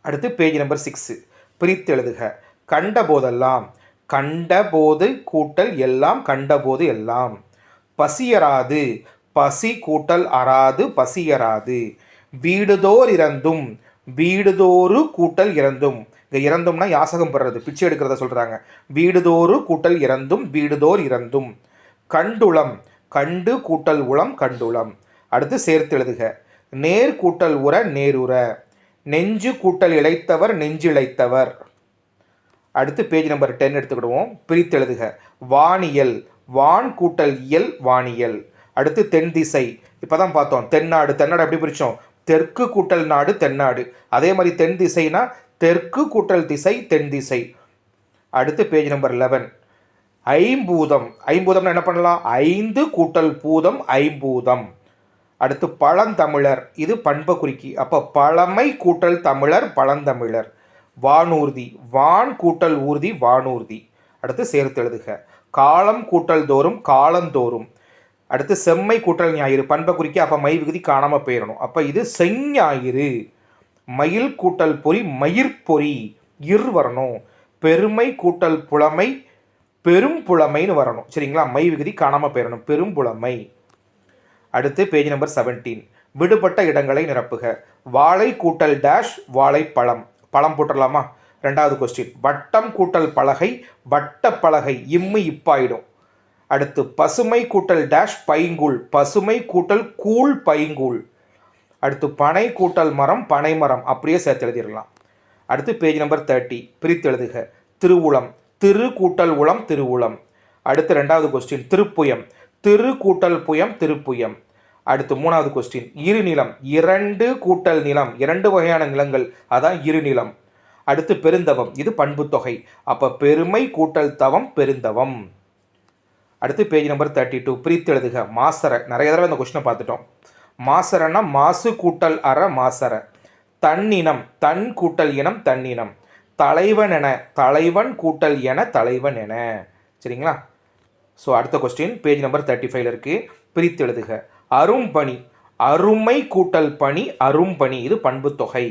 அடுத்து பேஜ் நம்பர் 6 பிரித்து எழுதுக. கண்ட போதெல்லாம் கண்டபோது கூட்டல் எல்லாம் கண்டபோது எல்லாம். பசியராது பசி கூட்டல் அறாது பசியராது. வீடுதோர் இறந்தும் வீடுதோறு கூட்டல் இறந்தும். இங்கே இறந்தும்னா யாசகம் பெறுறது, பிச்சை எடுக்கிறத சொல்கிறாங்க. வீடுதோறு கூட்டல் இறந்தும், வீடுதோர் இறந்தும். கண்டுளம், கண்டு கூட்டல் உளம், கண்டுளம். அடுத்து சேர்த்து எழுதுக. நேர் கூட்டல் உற, நேருற. நெஞ்சு கூட்டல் இழைத்தவர், நெஞ்சிழைத்தவர். அடுத்து பேஜ் நம்பர் 10 எடுத்துக்கிடுவோம். பிரித்து எழுதுக. வானியல், வான் கூட்டல் இயல், வானியல். அடுத்து தென் திசை, இப்போ தான் பார்த்தோம். தென்னாடு, தென்னாடு எப்படி பிரித்தோம்? தெற்கு கூட்டல் நாடு, தென்னாடு. அதே மாதிரி தென் திசைனா தெற்கு கூட்டல் திசை, தென் திசை. அடுத்து பேஜ் நம்பர் 11. ஐம்பூதம், ஐம்பூதம்னா என்ன பண்ணலாம்? 5 கூட்டல் பூதம், ஐம்பூதம். அடுத்து பழந்தமிழர், இது பண்பை குறிக்கி. அப்போ பழமை கூட்டல் தமிழர், பழந்தமிழர். வானூர்தி, வான் கூட்டல் ஊர்தி, வானூர்தி. அடுத்து சேர்த்து எழுதுக. காலம் கூட்டல் தோறும், காலந்தோறும். அடுத்து செம்மை கூட்டல் ஞாயிறு, பண்பை குறிக்க. அப்போ மை விகுதி காணாமல் போயிடணும். அப்போ இது செஞ்ஞாயிறு. மயில் கூட்டல் பொறி, மயிர்பொறி, இர் வரணும். பெருமை கூட்டல் புலமை, பெரும் புலமைன்னு வரணும். சரிங்களா? மை விகுதி காணாமல் போயிடணும், பெரும் புலமை. அடுத்து பேஜ் நம்பர் 17. விடுபட்ட இடங்களை நிரப்புக. வாழை கூட்டல் டேஷ், வாழைப்பழம். பழம் போட்டுடலாமா? ரெண்டாவது கொஸ்டின். வட்டம் கூட்டல் பலகை, வட்ட பலகை, இம்மு இப்பாயிடும். அடுத்து பசுமை கூட்டல் டேஷ், பைங்கூழ், பசுமை கூட்டல் கூழ், பைங்கூழ். அடுத்து பனை கூட்டல் மரம், பனை மரம். அப்படியே சேர்த்து எழுதிடலாம். அடுத்து பேஜ் நம்பர் 30. பிரித்து எழுதுக. திருவுளம், திரு கூட்டல் உளம், திருவுளம். அடுத்து ரெண்டாவது கொஸ்டின். திருப்புயம், திரு கூட்டல் புயம், திருப்புயம். அடுத்து மூணாவது கொஸ்டின். இருநிலம், 2 கூட்டல் நிலம், 2 வகையான நிலங்கள், அதான் இருநிலம். அடுத்து பெருந்தவம், இது பண்பு தொகை. அப்போ பெருமை கூட்டல் தவம், பெருந்தவம். அடுத்து பேஜ் நம்பர் 32. பிரித்து எழுதுக. மாசர, நிறைய தடவை இந்த கொஸ்டினை பார்த்துட்டோம். மாசரன்னா மாசு கூட்டல் அற, மாசர. தன்னினம், தன் கூட்டல் இனம், தன்னினம். தலைவன் என, தலைவன் கூட்டல் என, தலைவன் என. சரிங்களா? ஸோ அடுத்த கொஸ்டின் பேஜ் நம்பர் 35 இருக்குது. பிரித்து எழுதுக. அரும்பணி, அருமை கூட்டல் பணி, அரும்பணி, இது பண்பு தொகை.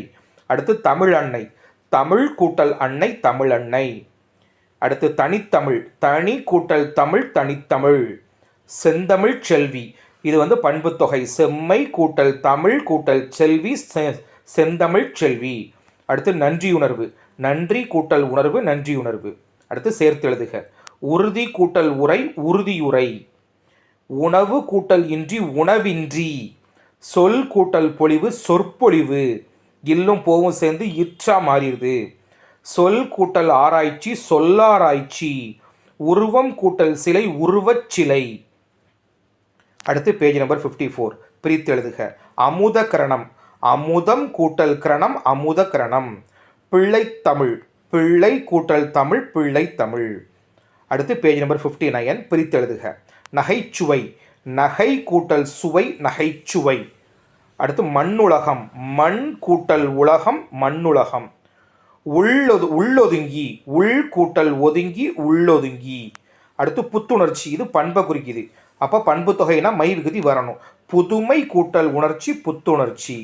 அடுத்து தமிழ் அன்னை, தமிழ் கூட்டல் அன்னை, தமிழ் அன்னை. அடுத்து தனித்தமிழ், தனி கூட்டல் தமிழ், தனித்தமிழ். செந்தமிழ் செல்வி, இது வந்து பண்பு தொகை. செம்மை கூட்டல் தமிழ் கூட்டல் செல்வி, செந்தமிழ் செல்வி. அடுத்து நன்றியுணர்வு, நன்றி கூட்டல் உணர்வு, நன்றியுணர்வு. அடுத்து சேர்த்து எழுதுக. உறுதி கூட்டல் உரை, உறுதியுரை. உணவு கூட்டல் இன்றி, உணவின்றி. சொல் கூட்டல் பொழிவு, சொற்பொழிவு. இல்லும் போவும் சேர்ந்து இற்றா மாறிடுது. சொல் கூட்டல் ஆராய்ச்சி, சொல்லாராய்ச்சி. உருவம் கூட்டல் சிலை, உருவச் சிலை. அடுத்து பேஜ் நம்பர் 54. பிரித்து எழுதுக. அமுத கிரணம், அமுதம் கூட்டல் கிரணம், அமுத கிரணம். பிள்ளைத்தமிழ், பிள்ளை கூட்டல் தமிழ், பிள்ளைத்தமிழ். அடுத்து பேஜ் நம்பர் 59. பிரித்து எழுதுக. நகைச்சுவை, நகை கூட்டல் சுவை, நகைச்சுவை. அடுத்து மண்ணுலகம், மண் கூட்டல் உலகம், மண்ணுலகம். உள்ளொதுங்கி, உள் கூட்டல் ஒதுங்கி, உள்ளொதுங்கி. அடுத்து புத்துணர்ச்சி, இது பண்பை குறிக்குது. அப்போ பண்பு தொகைனா மை விகுதி வரணும். புதுமை கூட்டல் உணர்ச்சி, புத்துணர்ச்சி.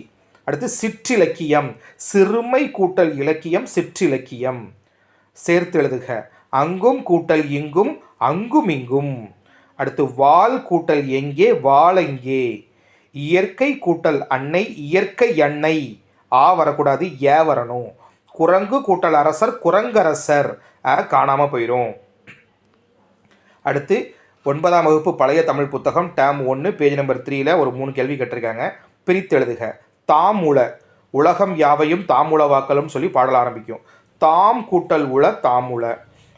அடுத்து சிற்றிலக்கியம், சிறுமை கூட்டல் இலக்கியம், சிற்றிலக்கியம். சேர்த்து எழுதுக. அங்கும் கூட்டல் இங்கும், அங்கும் இங்கும். அடுத்து வால் கூட்டல் எங்கே, வாழெங்கே. இயற்கை கூட்டல் அன்னை, இயற்கை அன்னை. ஆ வரக்கூடாது, ஏ வரணும். குரங்கு கூட்டல் அரசர், குரங்கரசர். காணாமல் போயிடும். அடுத்து 9ஆம் வகுப்பு பழைய தமிழ் புத்தகம் டேம் 1 பேஜ் நம்பர் 3 ஒரு 3 கேள்வி கேட்டிருக்காங்க. பிரித்து எழுதுக. தாமுல, உலகம் யாவையும் தாமுலவாக்கலும் சொல்லி பாடல் ஆரம்பிக்கும். தாம் கூட்டல் உள, தாமுல.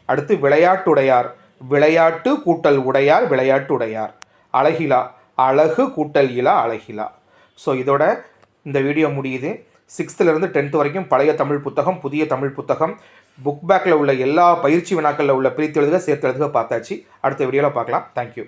அடுத்து விளையாட்டுடையார், விளையாட்டு கூட்டல் உடையார், விளையாட்டுடையார். அழகிலா, அழகு கூட்டல் இலா, அழகிலா. ஸோ இதோட இந்த வீடியோ முடியுது. 6th to 10th வரைக்கும் பழைய தமிழ் புத்தகம், புதிய தமிழ் புத்தகம், புக் பேக்கில் உள்ள எல்லா பயிற்சி வினாக்களில் உள்ள பிரித்து எழுதுக, சேர்த்து எழுதுக பார்த்தாச்சு. அடுத்த வீடியோவில் பார்க்கலாம். தேங்க்யூ.